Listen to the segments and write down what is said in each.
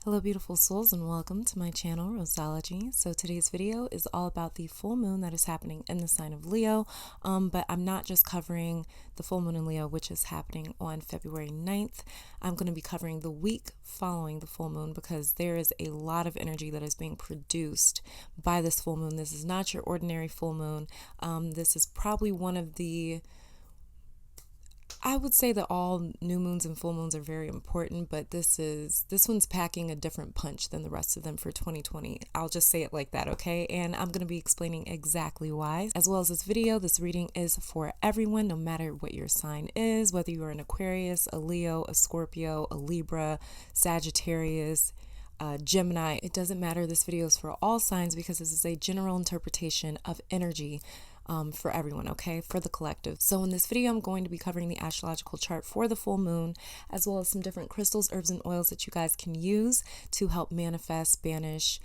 Hello beautiful souls and welcome to my channel Roseology. So today's video is all about the full moon that is happening in the sign of Leo, but I'm not just covering the full moon in Leo, which is happening on February 9th. I'm going to be covering the week following the full moon because there is a lot of energy that is being produced by this full moon. This is not your ordinary full moon. This is probably one of the I would say that all new moons and full moons are very important, but this one's packing a different punch than the rest of them for 2020. I'll just say it like that, okay? And I'm going to be explaining exactly why. As well as this video, this reading is for everyone, no matter what your sign is, whether you are an Aquarius, a Leo, a Scorpio, a Libra, Sagittarius, Gemini. It doesn't matter. This video is for all signs because this is a general interpretation of energy for everyone, okay, for the collective. So in this video, I'm going to be covering the astrological chart for the full moon, as well as some different crystals, herbs, and oils that you guys can use to help manifest, banish,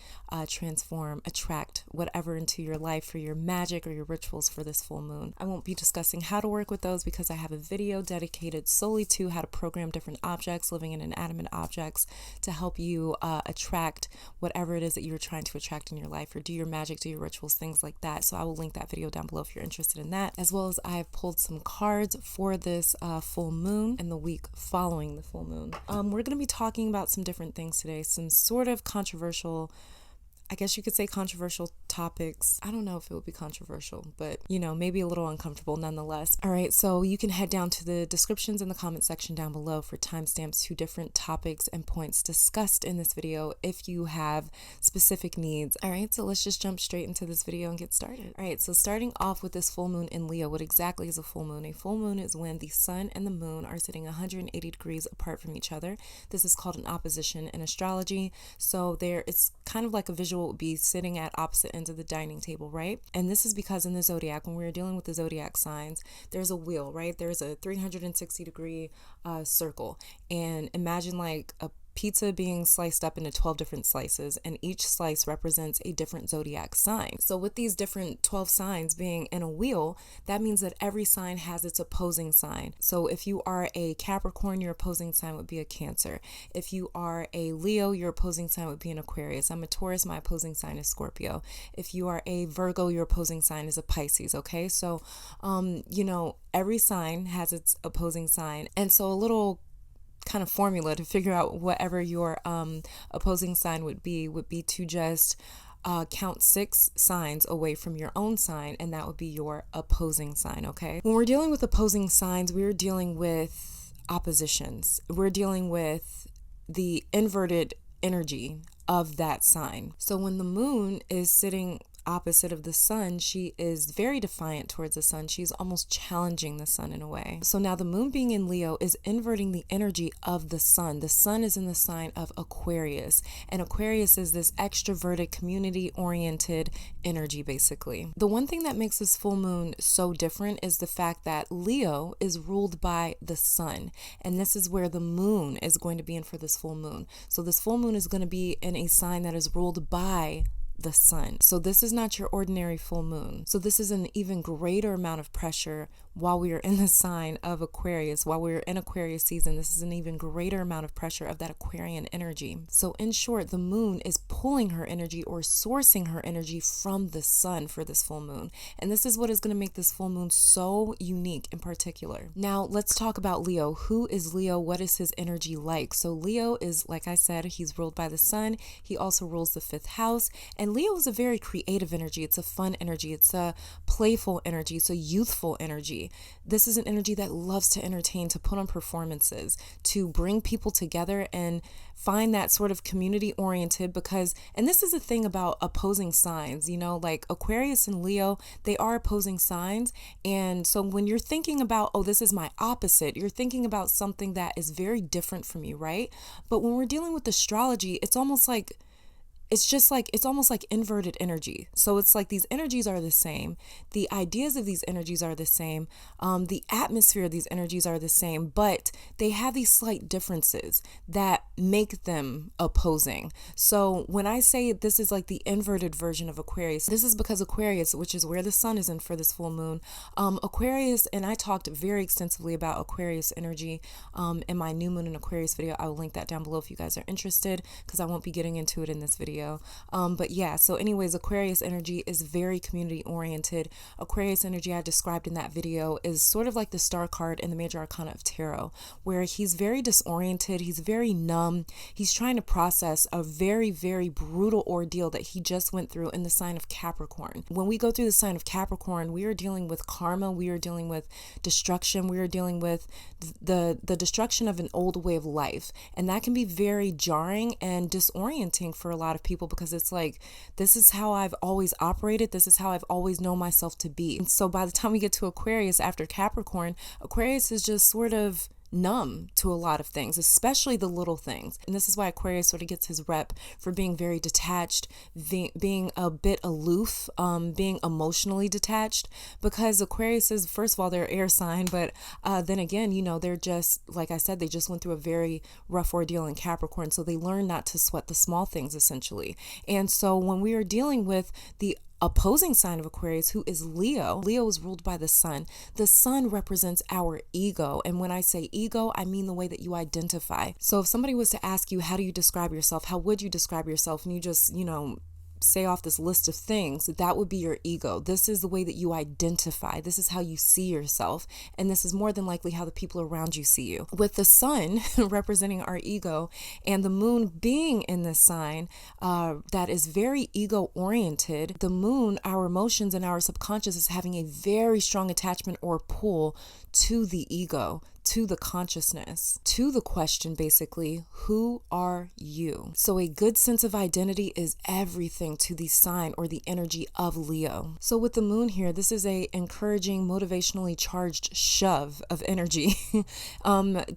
transform, attract whatever into your life for your magic or your rituals for this full moon. I won't be discussing how to work with those because I have a video dedicated solely to how to program different objects, living and inanimate objects, to help you attract whatever it is that you're trying to attract in your life, or do your magic, do your rituals, things like that. So I will link that video down below if you're interested in that, as well as I've pulled some cards for this full moon and the week following the full moon. We're going to be talking about some different things today, some sort of controversial, I guess you could say controversial topics. I don't know if it would be controversial, but maybe a little uncomfortable nonetheless. All right, so you can head down to the descriptions in the comment section down below for timestamps to different topics and points discussed in this video if you have specific needs. All right, so let's just jump straight into this video and get started. All right, so starting off with this full moon in Leo, what exactly is a full moon? A full moon is when the sun and the moon are sitting 180 degrees apart from each other. This is called an opposition in astrology. So it's kind of like a visual would be sitting at opposite ends of the dining table, right? And this is because in the zodiac, when we're dealing with the zodiac signs, there's a wheel, right? There's a 360 degree circle, and imagine like a pizza being sliced up into 12 different slices, and each slice represents a different zodiac sign. So with these different 12 signs being in a wheel, that means that every sign has its opposing sign. So if you are a Capricorn, your opposing sign would be a Cancer. If you are a Leo, your opposing sign would be an Aquarius. I'm a Taurus, my opposing sign is Scorpio. If you are a Virgo, your opposing sign is a Pisces, okay? So, every sign has its opposing sign. And so a little kind of formula to figure out whatever your opposing sign would be to just count 6 signs away from your own sign, and that would be your opposing sign, okay? When we're dealing with opposing signs, we're dealing with oppositions. We're dealing with the inverted energy of that sign. So when the moon is sitting opposite of the sun, she is very defiant towards the sun. She's almost challenging the sun in a way. So now the moon being in Leo is inverting the energy of the sun. The sun is in the sign of Aquarius, and Aquarius is this extroverted, community-oriented energy, basically. The one thing that makes this full moon so different is the fact that Leo is ruled by the sun, and this is where the moon is going to be in for this full moon. So this full moon is going to be in a sign that is ruled by the sun. So this is not your ordinary full moon. So this is an even greater amount of pressure while we are in the sign of Aquarius. While we're in Aquarius season, this is an even greater amount of pressure of that Aquarian energy. So in short, the moon is pulling her energy or sourcing her energy from the sun for this full moon. And this is what is going to make this full moon so unique in particular. Now let's talk about Leo. Who is Leo? What is his energy like? So Leo is, like I said, he's ruled by the sun. He also rules the 5th house. And Leo is a very creative energy. It's a fun energy. It's a playful energy. It's a youthful energy. This is an energy that loves to entertain, to put on performances, to bring people together and find that sort of community oriented and this is the thing about opposing signs, like Aquarius and Leo, they are opposing signs. And so when you're thinking about, oh, this is my opposite, you're thinking about something that is very different from you, right? But when we're dealing with astrology, it's almost like it's just like, it's almost like inverted energy. So it's like these energies are the same. The ideas of these energies are the same. The atmosphere of these energies are the same, but they have these slight differences that make them opposing. So when I say this is like the inverted version of Aquarius, this is because Aquarius, which is where the sun is in for this full moon, Aquarius, and I talked very extensively about Aquarius energy in my new moon in Aquarius video. I will link that down below if you guys are interested, because I won't be getting into it in this video. But yeah, so anyways, Aquarius energy is very community oriented. Aquarius energy I described in that video is sort of like the star card in the major arcana of tarot, where he's very disoriented, he's very numb, he's trying to process a very, very brutal ordeal that he just went through in the sign of Capricorn. When we go through the sign of Capricorn, we are dealing with karma, we are dealing with destruction, we are dealing with the destruction of an old way of life, and that can be very jarring and disorienting for a lot of people, because it's like, this is how I've always operated, this is how I've always known myself to be. And so by the time we get to Aquarius after Capricorn, Aquarius is just sort of numb to a lot of things, especially the little things. And this is why Aquarius sort of gets his rep for being very detached, being a bit aloof, being emotionally detached, because Aquarius is, first of all, they're air sign, but then again, you know, they're just, like I said, they just went through a very rough ordeal in Capricorn, so they learn not to sweat the small things, essentially. And so when we are dealing with the opposing sign of Aquarius, who is Leo. Leo is ruled by the sun. The sun represents our ego. And when I say ego, I mean the way that you identify. So if somebody was to ask you, how do you describe yourself? How would you describe yourself? And you just, you know, say off this list of things, that would be your ego. This is the way that you identify. This is how you see yourself. And this is more than likely how the people around you see you. With the sun representing our ego and the moon being in this sign that is very ego oriented, the moon, our emotions and our subconscious is having a very strong attachment or pull to the ego, to the consciousness, to the question, basically, who are you? So a good sense of identity is everything to the sign or the energy of Leo. So with the moon here, this is a encouraging, motivationally charged shove of energy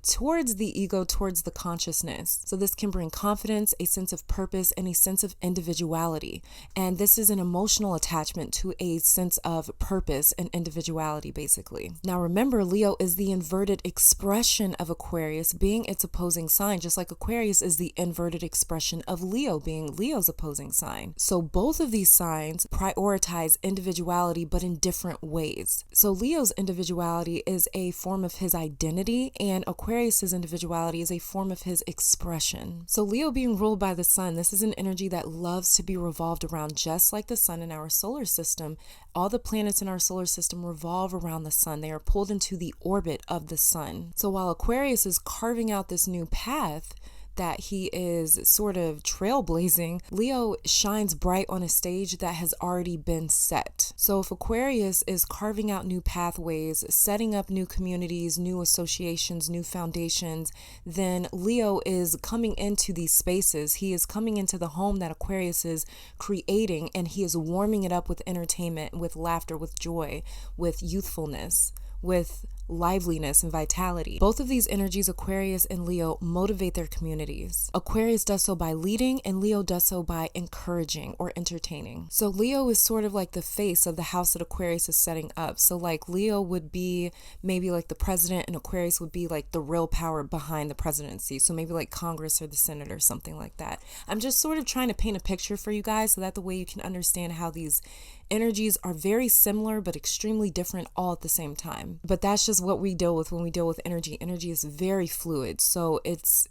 towards the ego, towards the consciousness. So this can bring confidence, a sense of purpose, and a sense of individuality. And this is an emotional attachment to a sense of purpose and individuality, basically. Now remember, Leo is the inverted expression of Aquarius, being its opposing sign, just like Aquarius is the inverted expression of Leo, being Leo's opposing sign. So both of these signs prioritize individuality, but in different ways. So Leo's individuality is a form of his identity, and Aquarius's individuality is a form of his expression. So Leo being ruled by the sun, this is an energy that loves to be revolved around, just like the sun in our solar system. All the planets in our solar system revolve around the sun. They are pulled into the orbit of the sun. So while Aquarius is carving out this new path that he is sort of trailblazing, Leo shines bright on a stage that has already been set. So if Aquarius is carving out new pathways, setting up new communities, new associations, new foundations, then Leo is coming into these spaces. He is coming into the home that Aquarius is creating, and he is warming it up with entertainment, with laughter, with joy, with youthfulness, with liveliness and vitality. Both of these energies, Aquarius and Leo, motivate their communities. Aquarius does so by leading, and Leo does so by encouraging or entertaining. So Leo is sort of like the face of the house that Aquarius is setting up. So like Leo would be maybe like the president, and Aquarius would be like the real power behind the presidency. So maybe like Congress or the Senate or something like that. I'm just sort of trying to paint a picture for you guys so that the way you can understand how these energies are very similar but extremely different all at the same time. But that's just what we deal with when we deal with energy. Energy is very fluid, so it's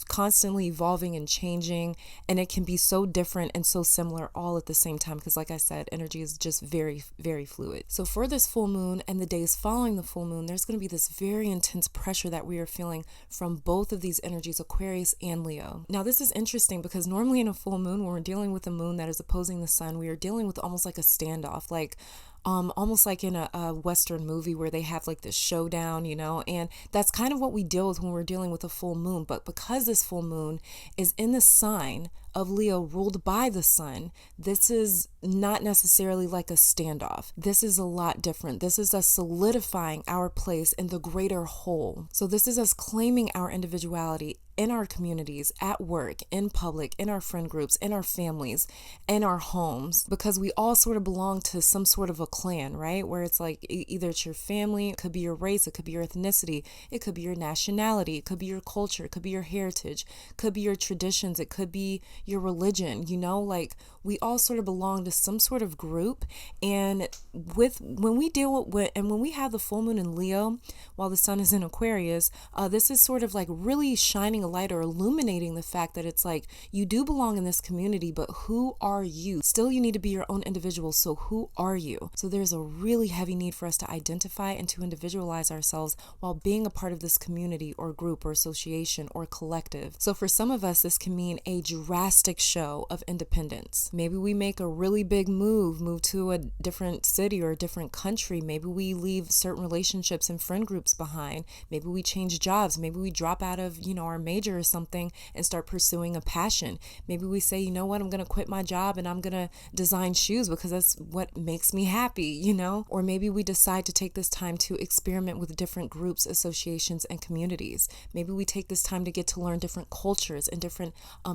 constantly evolving and changing, and it can be so different and so similar all at the same time, because like I said, energy is just very, very fluid. So for this full moon and the days following the full moon, there's going to be this very intense pressure that we are feeling from both of these energies, Aquarius and Leo. Now this is interesting because normally in a full moon, when we're dealing with a moon that is opposing the sun, we are dealing with almost like a standoff, like almost like in a Western movie where they have like this showdown, you know, and that's kind of what we deal with when we're dealing with a full moon. But because this full moon is in the sign of Leo ruled by the sun, this is not necessarily like a standoff. This is a lot different. This is us solidifying our place in the greater whole. So this is us claiming our individuality in our communities, at work, in public, in our friend groups, in our families, in our homes, because we all sort of belong to some sort of a clan, right? Where it's like either it's your family, it could be your race, it could be your ethnicity, it could be your nationality, it could be your culture, it could be your heritage, it could be your traditions, it could be your religion, like we all sort of belong to some sort of group. And when we have the full moon in Leo while the sun is in Aquarius, this is sort of like really shining a light or illuminating the fact that it's like you do belong in this community, but who are you? Still, you need to be your own individual. So who are you? So there's a really heavy need for us to identify and to individualize ourselves while being a part of this community or group or association or collective. So for some of us, this can mean a drastic show of independence. Maybe we make a really big move to a different city or a different country. Maybe we leave certain relationships and friend groups behind. Maybe we change jobs. Maybe we drop out of, our major or something and start pursuing a passion. Maybe we say, you know what, I'm going to quit my job and I'm going to design shoes because that's what makes me happy, Or maybe we decide to take this time to experiment with different groups, associations, and communities. Maybe we take this time to get to learn different cultures and different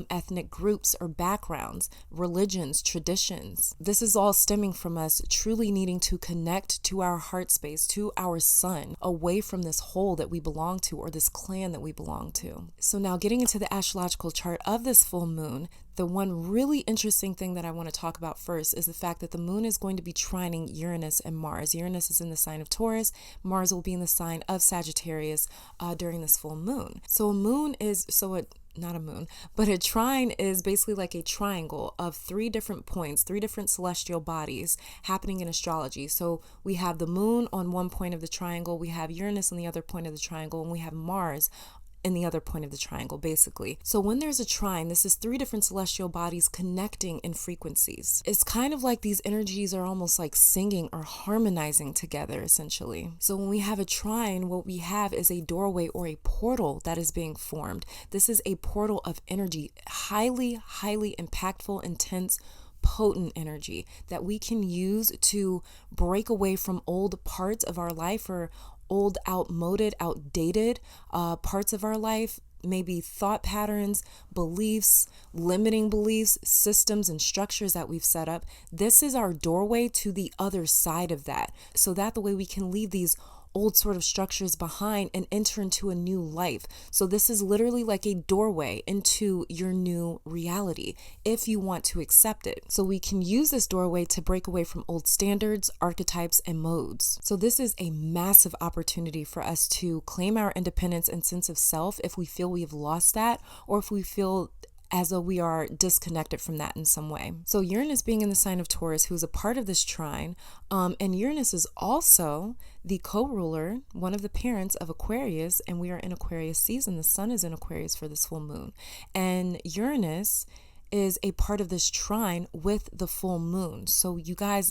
ethnic groups or backgrounds, religions, traditions. This is all stemming from us truly needing to connect to our heart space, to our sun, away from this whole that we belong to or this clan that we belong to. So now getting into the astrological chart of this full moon, the one really interesting thing that I want to talk about first is the fact that the moon is going to be trining Uranus and Mars. Uranus is in the sign of Taurus. Mars will be in the sign of Sagittarius during this full moon. So a trine is basically like a triangle of three different points, three different celestial bodies happening in astrology. So we have the moon on one point of the triangle, we have Uranus on the other point of the triangle, and we have Mars in the other point of the triangle, basically. So when there's a trine, this is three different celestial bodies connecting in frequencies. It's kind of like these energies are almost like singing or harmonizing together, essentially. So when we have a trine, what we have is a doorway or a portal that is being formed. This is a portal of energy, highly, highly impactful, intense, potent energy that we can use to break away from old parts of our life or old, outdated parts of our life, maybe thought patterns, beliefs, limiting beliefs, systems, and structures that we've set up. This is our doorway to the other side of that, so that the way we can leave these old sort of structures behind and enter into a new life. So this is literally like a doorway into your new reality if you want to accept it. So we can use this doorway to break away from old standards, archetypes, and modes. So this is a massive opportunity for us to claim our independence and sense of self if we feel we've lost that, or if we feel as though we are disconnected from that in some way. So Uranus being in the sign of Taurus, who's a part of this trine, and Uranus is also the co-ruler, one of the parents of Aquarius, and we are in Aquarius season. The sun is in Aquarius for this full moon. And Uranus is a part of this trine with the full moon. So you guys,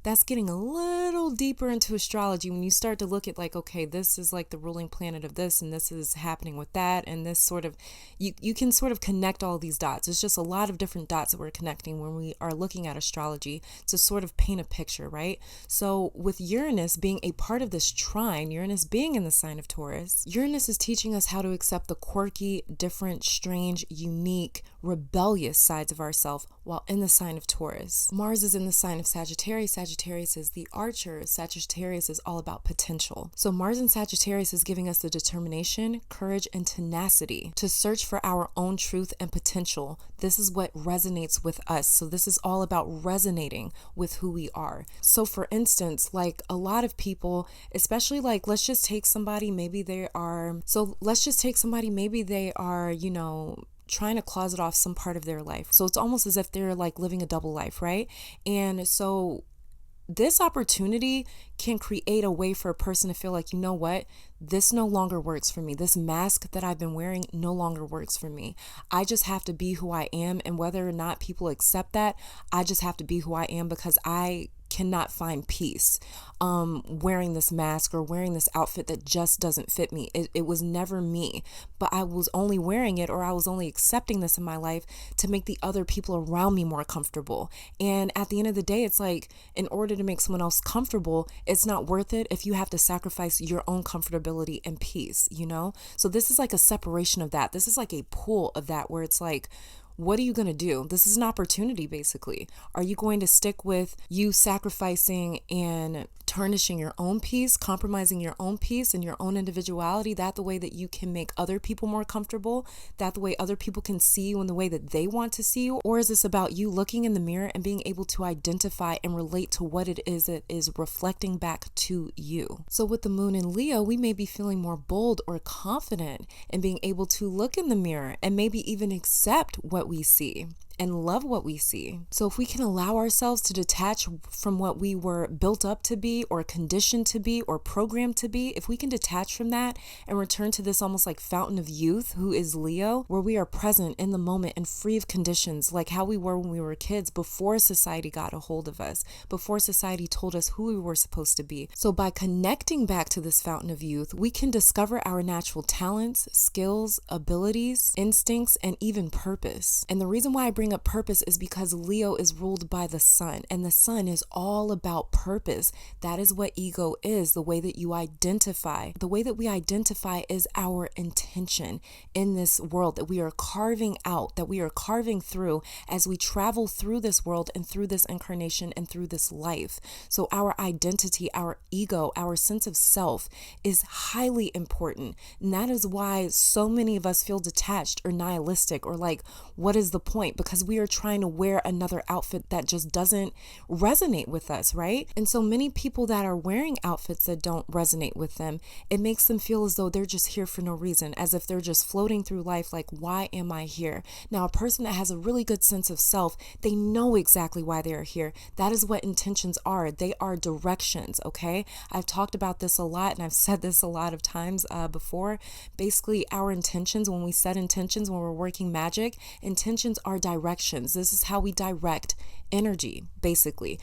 that's getting a little deeper into astrology when you start to look at like, okay, this is like the ruling planet of this, and this is happening with that, and this sort of, you can sort of connect all these dots. It's just a lot of different dots that we're connecting when we are looking at astrology to sort of paint a picture, right? So with Uranus being a part of this trine, Uranus being in the sign of Taurus, Uranus is teaching us how to accept the quirky, different, strange, unique, rebellious sides of ourselves while in the sign of Taurus. Mars is in the sign of Sagittarius. Sagittarius is the archer. Sagittarius is all about potential. So Mars in Sagittarius is giving us the determination, courage, and tenacity to search for our own truth and potential. This is what resonates with us. So this is all about resonating with who we are. So for instance, like a lot of people, especially like, let's just take somebody, maybe they are, trying to closet off some part of their life. So it's almost as if they're like living a double life, right? And so this opportunity can create a way for a person to feel like, you know what, this no longer works for me. This mask that I've been wearing no longer works for me. I just have to be who I am. And whether or not people accept that, I just have to be who I am because I cannot find peace wearing this mask or wearing this outfit that just doesn't fit me. It was never me, but I was only wearing it, or I was only accepting this in my life to make the other people around me more comfortable. And at the end of the day, it's like, in order to make someone else comfortable, it's not worth it if you have to sacrifice your own comfortability and peace, you know? So this is like a separation of that. This is like a pull of that, where it's like, what are you going to do? This is an opportunity, basically. Are you going to stick with you sacrificing and tarnishing your own peace, compromising your own peace and your own individuality, that the way that you can make other people more comfortable, that the way other people can see you in the way that they want to see you? Or is this about you looking in the mirror and being able to identify and relate to what it is that is reflecting back to you? So with the moon in Leo, we may be feeling more bold or confident in being able to look in the mirror and maybe even accept what we see and love what we see. So if we can allow ourselves to detach from what we were built up to be, or conditioned to be, or programmed to be, if we can detach from that and return to this almost like fountain of youth, who is Leo, where we are present in the moment and free of conditions, like how we were when we were kids, before society got a hold of us, before society told us who we were supposed to be. So by connecting back to this fountain of youth, we can discover our natural talents, skills, abilities, instincts, and even purpose. And the reason why I bring up purpose is because Leo is ruled by the sun, and the sun is all about purpose. That is what ego is, the way that you identify. The way that we identify is our intention in this world that we are carving out, that we are carving through as we travel through this world and through this incarnation and through this life. So our identity, our ego, our sense of self is highly important. And that is why so many of us feel detached or nihilistic, or like, what is the point? Because we are trying to wear another outfit that just doesn't resonate with us, right? And so many people that are wearing outfits that don't resonate with them, it makes them feel as though they're just here for no reason, as if they're just floating through life like, why am I here? Now, a person that has a really good sense of self, they know exactly why they are here. That is what intentions are. They are directions, okay? I've talked about this a lot, and I've said this a lot of times before. Basically, our intentions, when we set intentions, when we're working magic, intentions are directions. This is how we direct energy, basically,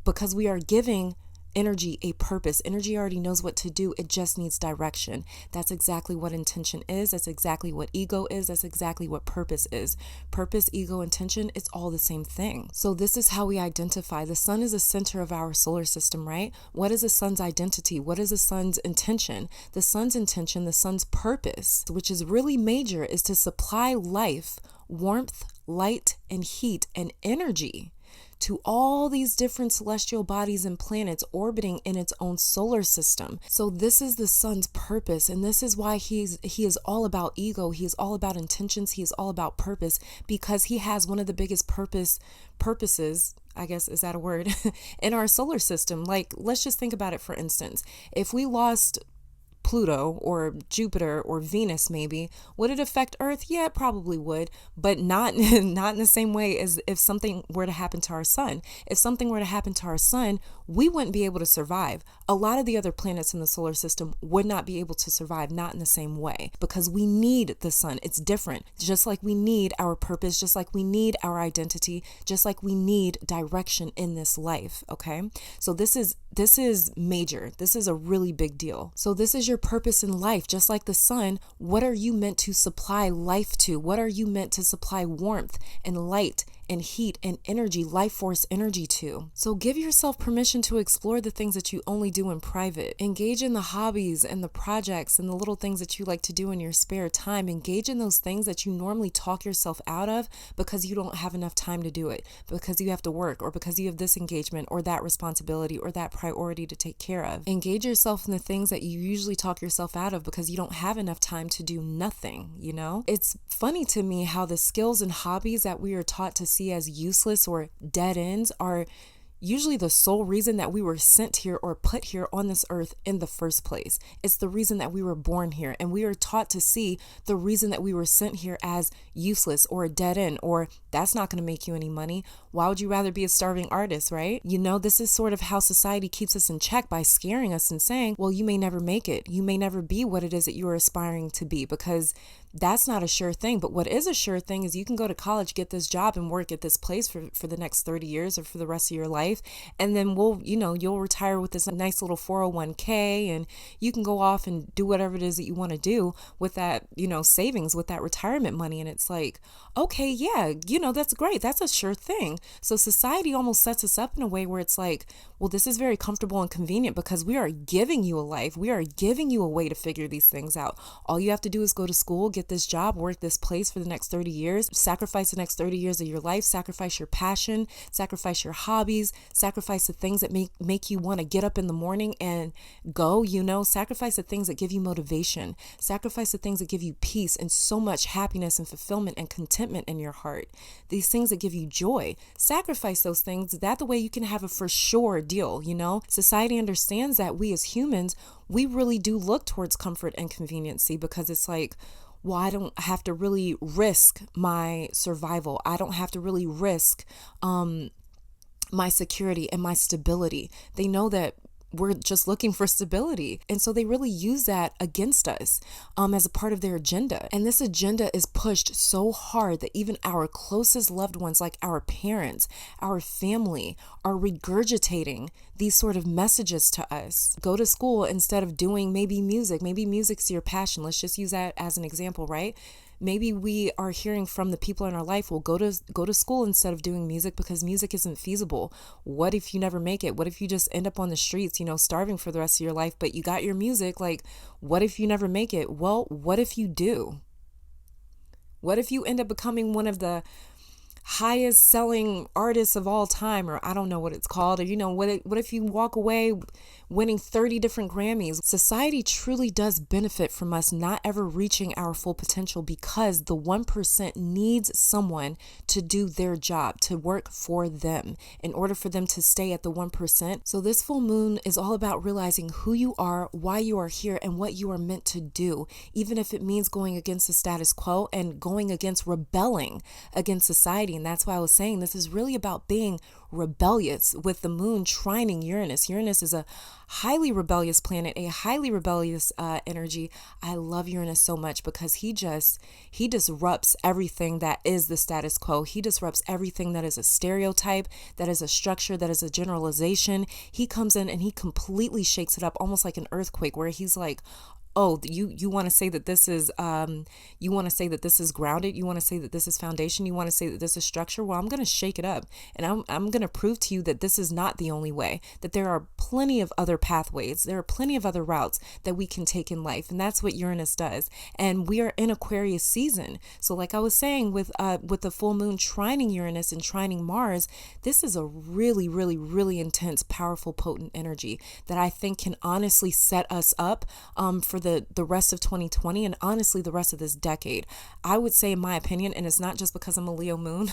because we are giving energy a purpose. Energy already knows what to do. It just needs direction. That's exactly what intention is. That's exactly what ego is. That's exactly what purpose is. Purpose, ego, intention, it's all the same thing. So this is how we identify. The sun is the center of our solar system, right? What is the sun's identity? What is the sun's intention? The sun's intention, the sun's purpose, which is really major, is to supply life, warmth, light, and heat, and energy to all these different celestial bodies and planets orbiting in its own solar system. So this is the sun's purpose, and this is why he is all about ego. He is all about intentions. He is all about purpose, because he has one of the biggest purposes, I guess, is that a word, in our solar system. Like, let's just think about it. For instance, if we lost Pluto or Jupiter or Venus, maybe, would it affect Earth? Yeah, it probably would, but not in the same way as if something were to happen to our sun. If something were to happen to our sun, we wouldn't be able to survive. A lot of the other planets in the solar system would not be able to survive, not in the same way, because we need the sun. It's different. Just like we need our purpose, just like we need our identity, just like we need direction in this life, okay? So this is major. This is a really big deal. So this is your purpose in life. Just like the sun, what are you meant to supply life to? What are you meant to supply warmth and light and heat and energy, life force energy to? So give yourself permission to explore the things that you only do in private. Engage in the hobbies and the projects and the little things that you like to do in your spare time. Engage in those things that you normally talk yourself out of because you don't have enough time to do it, because you have to work, or because you have this engagement or that responsibility or that priority to take care of. Engage yourself in the things that you usually talk yourself out of because you don't have enough time to do nothing, you know? It's funny to me how the skills and hobbies that we are taught to see as useless or dead ends are usually the sole reason that we were sent here or put here on this earth in the first place. It's the reason that we were born here, and we are taught to see the reason that we were sent here as useless or a dead end, or that's not going to make you any money. Why would you rather be a starving artist, right? You know, this is sort of how society keeps us in check by scaring us and saying, well, you may never make it. You may never be what it is that you are aspiring to be, because that's not a sure thing. But what is a sure thing is you can go to college, get this job, and work at this place for the next 30 years or for the rest of your life, life. And then you'll retire with this nice little 401k, and you can go off and do whatever it is that you want to do with that, savings, with that retirement money. And it's like, okay, yeah, that's great. That's a sure thing. So society almost sets us up in a way where it's like, well, this is very comfortable and convenient because we are giving you a life. We are giving you a way to figure these things out. All you have to do is go to school, get this job, work this place for the next 30 years, sacrifice the next 30 years of your life, sacrifice your passion, sacrifice your hobbies, sacrifice the things that make you want to get up in the morning and go, sacrifice the things that give you motivation, sacrifice the things that give you peace and so much happiness and fulfillment and contentment in your heart. These things that give you joy, sacrifice those things. That the way you can have a for sure deal, Society understands that we as humans, we really do look towards comfort and conveniency because it's like, well, I don't have to really risk my survival. I don't have to really risk my security and my stability. They know that we're just looking for stability. And so they really use that against us as a part of their agenda. And this agenda is pushed so hard that even our closest loved ones, like our parents, our family, are regurgitating these sort of messages to us. Go to school instead of doing maybe music. Maybe music's your passion. Let's just use that as an example, right? Maybe we are hearing from the people in our life, well, go to school instead of doing music because music isn't feasible. What if you never make it? What if you just end up on the streets, starving for the rest of your life, but you got your music? Like, what if you never make it? Well, what if you do? What if you end up becoming one of the highest selling artists of all time, or I don't know what it's called, or what if you walk away winning 30 different Grammys? Society truly does benefit from us not ever reaching our full potential because the 1% needs someone to do their job, to work for them in order for them to stay at the 1%. So this full moon is all about realizing who you are, why you are here, and what you are meant to do, even if it means going against the status quo and going against rebelling against society. And that's why I was saying this is really about being rebellious with the moon trining Uranus. Uranus is a highly rebellious planet, a highly rebellious energy. I love Uranus so much because he disrupts everything that is the status quo. He disrupts everything that is a stereotype, that is a structure, that is a generalization. He comes in and he completely shakes it up, almost like an earthquake, where he's like, oh, you want to say that this is you want to say that this is grounded, you want to say that this is foundation, you want to say that this is structure? Well, I'm going to shake it up, and I'm going to prove to you that this is not the only way, that there are plenty of other pathways, there are plenty of other routes that we can take in life. And that's what Uranus does. And we are in Aquarius season. So like I was saying, with the full moon trining Uranus and trining Mars, this is a really, really, really intense, powerful, potent energy that I think can honestly set us up for the rest of 2020 and honestly the rest of this decade. I would say, in my opinion, and it's not just because I'm a Leo moon,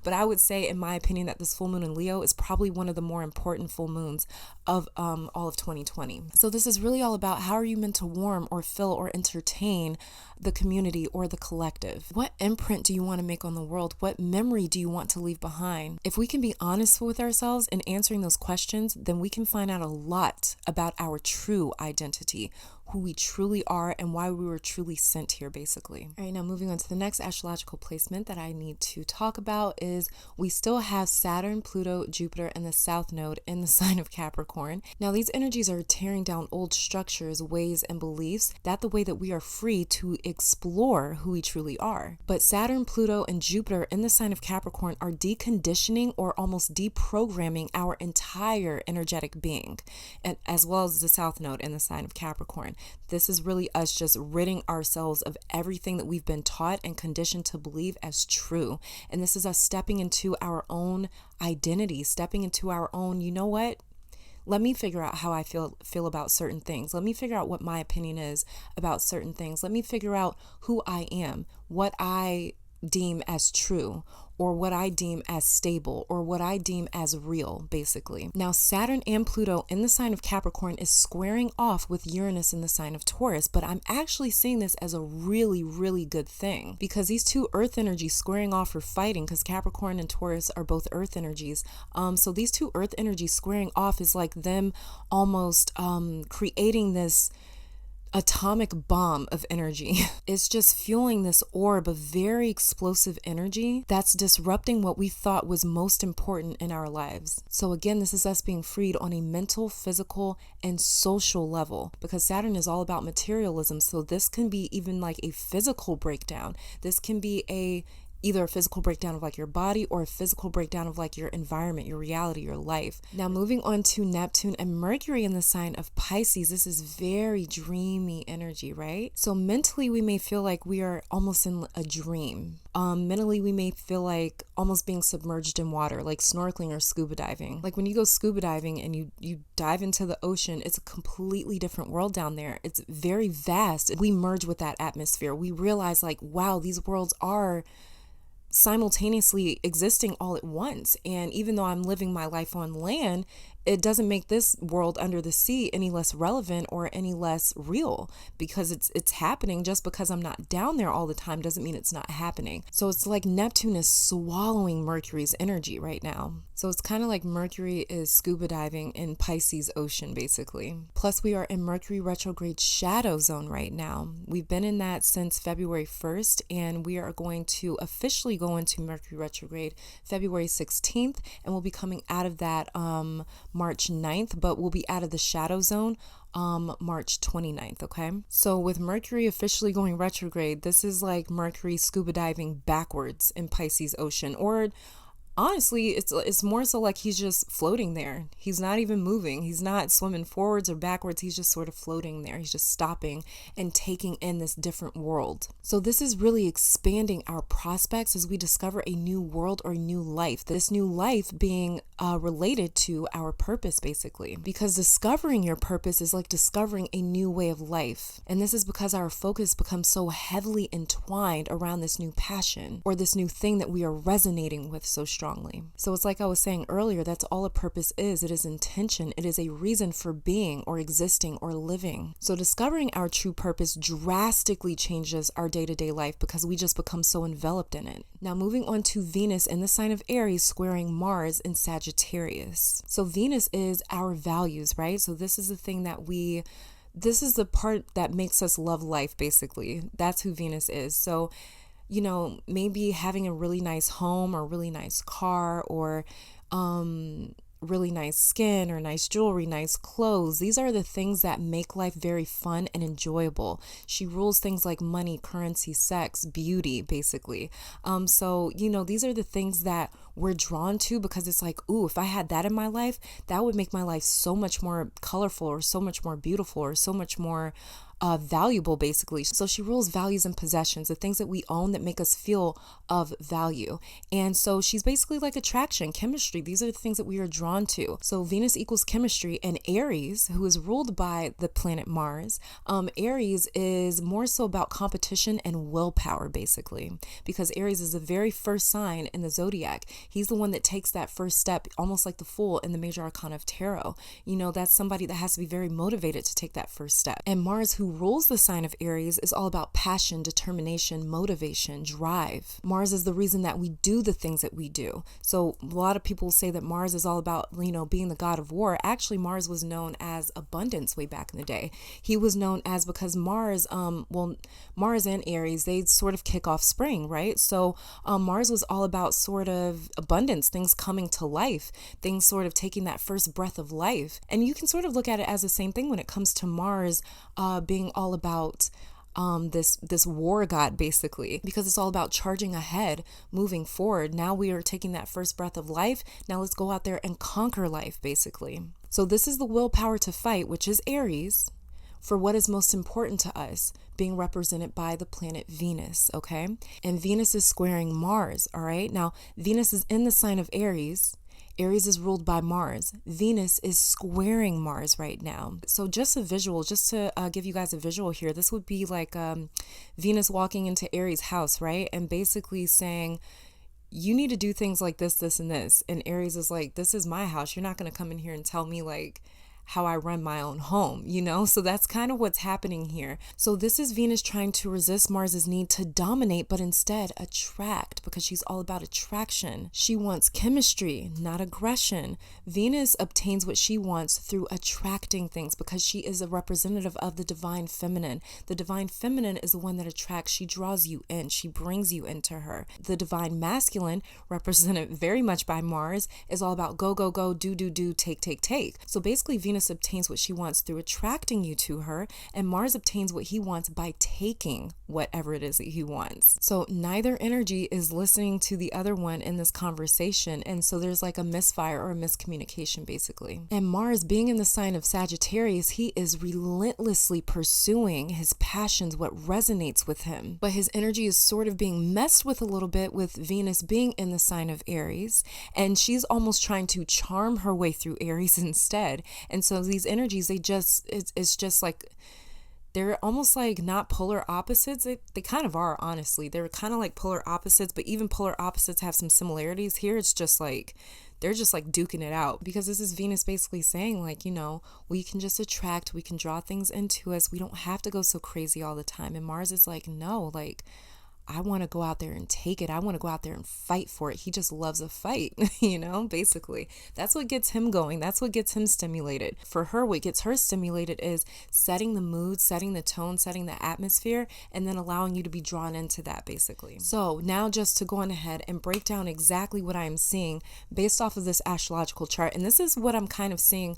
but I would say in my opinion that this full moon in Leo is probably one of the more important full moons of all of 2020. So this is really all about how are you meant to warm or fill or entertain the community or the collective? What imprint do you want to make on the world? What memory do you want to leave behind? If we can be honest with ourselves in answering those questions, then we can find out a lot about our true identity, who we truly are, and why we were truly sent here, basically. All right, now moving on to the next astrological placement that I need to talk about is we still have Saturn, Pluto, Jupiter, and the South Node in the sign of Capricorn. Now, these energies are tearing down old structures, ways, and beliefs, that the way that we are free to explore who we truly are. But Saturn, Pluto, and Jupiter in the sign of Capricorn are deconditioning or almost deprogramming our entire energetic being, and as well as the South Node in the sign of Capricorn. This is really us just ridding ourselves of everything that we've been taught and conditioned to believe as true. And this is us stepping into our own identity, stepping into our own, you know what? Let me figure out how I feel about certain things. Let me figure out what my opinion is about certain things. Let me figure out who I am, what I deem as true, or what I deem as stable, or what I deem as real, basically. Now, Saturn and Pluto in the sign of Capricorn is squaring off with Uranus in the sign of Taurus, but I'm actually seeing this as a really, really good thing, because these two earth energies squaring off or fighting, because Capricorn and Taurus are both earth energies. So these two earth energies squaring off is like them almost creating this atomic bomb of energy. It's just fueling this orb of very explosive energy that's disrupting what we thought was most important in our lives. So again, this is us being freed on a mental, physical, and social level, because Saturn is all about materialism. So this can be even like a physical breakdown. This can be either a physical breakdown of like your body or a physical breakdown of like your environment, your reality, your life. Now moving on to Neptune and Mercury in the sign of Pisces, this is very dreamy energy, right? So mentally we may feel like we are almost in a dream. Mentally we may feel like almost being submerged in water, like snorkeling or scuba diving. Like when you go scuba diving and you dive into the ocean, it's a completely different world down there. It's very vast. We merge with that atmosphere. We realize like, wow, these worlds are simultaneously existing all at once. And even though I'm living my life on land, it doesn't make this world under the sea any less relevant or any less real, because it's happening. Just because I'm not down there all the time doesn't mean it's not happening. So it's like Neptune is swallowing Mercury's energy right now. So it's kind of like Mercury is scuba diving in Pisces ocean, basically. Plus we are in Mercury retrograde shadow zone right now. We've been in that since February 1st, and we are going to officially go into Mercury retrograde February 16th, and we'll be coming out of that March 9th, but we'll be out of the shadow zone March 29th, okay? So with Mercury officially going retrograde, this is like Mercury scuba diving backwards in Pisces ocean, or honestly, it's more so like he's just floating there. He's not even moving. He's not swimming forwards or backwards. He's just sort of floating there. He's just stopping and taking in this different world. So this is really expanding our prospects as we discover a new world or new life. This new life being related to our purpose, basically. Because discovering your purpose is like discovering a new way of life. And this is because our focus becomes so heavily entwined around this new passion or this new thing that we are resonating with so strongly. So it's like I was saying earlier, that's all a purpose is. It is intention. It is a reason for being or existing or living. So discovering our true purpose drastically changes our day-to-day life because we just become so enveloped in it. Now moving on to Venus in the sign of Aries squaring Mars in Sagittarius. So Venus is our values, right? So this is the thing that this is the part that makes us love life, basically. That's who Venus is. So maybe having a really nice home or really nice car or really nice skin or nice jewelry, nice clothes. These are the things that make life very fun and enjoyable. She rules things like money, currency, sex, beauty, basically. So these are the things that we're drawn to because it's like, ooh, if I had that in my life, that would make my life so much more colorful or so much more beautiful or so much more valuable, basically. So she rules values and possessions, the things that we own that make us feel of value. And so she's basically like attraction, chemistry. These are the things that we are drawn to. So Venus equals chemistry, and Aries, who is ruled by the planet Mars, Aries is more so about competition and willpower, basically, because Aries is the very first sign in the zodiac. He's the one that takes that first step, almost like the Fool in the major arcana of tarot. That's somebody that has to be very motivated to take that first step. And Mars, who rules the sign of Aries, is all about passion, determination, motivation, drive. Mars is the reason that we do the things that we do. So a lot of people say that Mars is all about, being the god of war. Actually, Mars was known as abundance way back in the day. He was known as, because Mars, Mars and Aries, they sort of kick off spring, right? So Mars was all about sort of abundance, things coming to life, things sort of taking that first breath of life. And you can sort of look at it as the same thing when it comes to Mars being all about this war god, basically, because it's all about charging ahead, moving forward. Now we are taking that first breath of life. Now let's go out there and conquer life, basically. So this is the willpower to fight, which is Aries, for what is most important to us, being represented by the planet Venus, okay? And Venus is squaring Mars, all right? Now, Venus is in the sign of Aries. Aries is ruled by Mars. Venus is squaring Mars right now. So just a visual, just to give you guys a visual here, this would be like Venus walking into Aries' house, right? And basically saying, you need to do things like this, this, and this. And Aries is like, this is my house. You're not going to come in here and tell me like how I run my own home, you know? So that's kind of what's happening here. So this is Venus trying to resist Mars's need to dominate, but instead attract, because she's all about attraction. She wants chemistry, not aggression. Venus obtains what she wants through attracting things because she is a representative of the divine feminine. The divine feminine is the one that attracts. She draws you in. She brings you into her. The divine masculine, represented very much by Mars, is all about go, go, go, do, do, do, take, take, take. So basically Venus obtains what she wants through attracting you to her, and Mars obtains what he wants by taking whatever it is that he wants. So neither energy is listening to the other one in this conversation, and so there's like a misfire or a miscommunication basically. And Mars being in the sign of Sagittarius, he is relentlessly pursuing his passions, what resonates with him, but his energy is sort of being messed with a little bit with Venus being in the sign of Aries, and she's almost trying to charm her way through Aries instead. And so these energies, it's just like, they're almost like not polar opposites. They kind of are, honestly. They're kind of like polar opposites, but even polar opposites have some similarities. Here it's just like they're just like duking it out, because this is Venus basically saying, like, you know, we can just attract, we can draw things into us. We don't have to go so crazy all the time. And Mars is like, no, like, I want to go out there and take it. I want to go out there and fight for it. He just loves a fight, you know, basically. That's what gets him going. That's what gets him stimulated. For her, what gets her stimulated is setting the mood, setting the tone, setting the atmosphere, and then allowing you to be drawn into that, basically. So now just to go on ahead and break down exactly what I am seeing based off of this astrological chart. And this is what I'm kind of seeing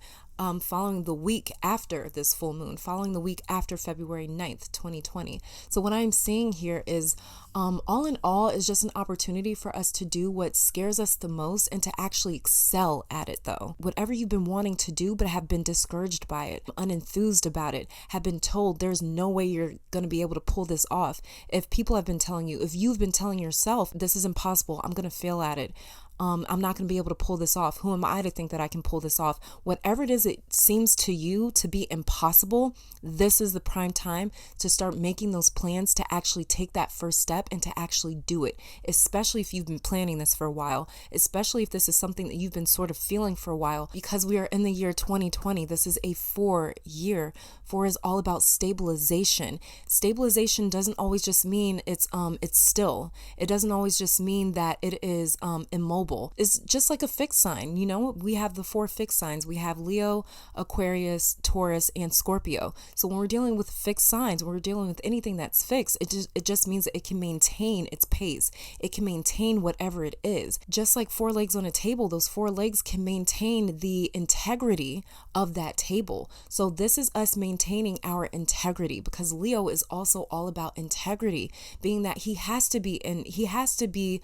following the week after this full moon, following the week after February 9th, 2020. So what I'm seeing here is all in all is just an opportunity for us to do what scares us the most and to actually excel at it though. Whatever you've been wanting to do but have been discouraged by it, unenthused about it, have been told there's no way you're going to be able to pull this off. If people have been telling you, if you've been telling yourself this is impossible, I'm going to fail at it, I'm not going to be able to pull this off. Who am I to think that I can pull this off? Whatever it is, it seems to you to be impossible. This is the prime time to start making those plans to actually take that first step and to actually do it, especially if you've been planning this for a while, especially if this is something that you've been sort of feeling for a while, because we are in the year 2020. This is a 4 year. 4 is all about stabilization. Stabilization doesn't always just mean it's still. It doesn't always just mean that it is immobile. It's just like a fixed sign. You know, we have the 4 fixed signs. We have Leo, Aquarius, Taurus, and Scorpio. So when we're dealing with fixed signs, when we're dealing with anything that's fixed, it just means that it can maintain its pace. It can maintain whatever it is. Just like 4 legs on a table, those 4 legs can maintain the integrity of that table. So this is us maintaining our integrity, because Leo is also all about integrity, being that he has to be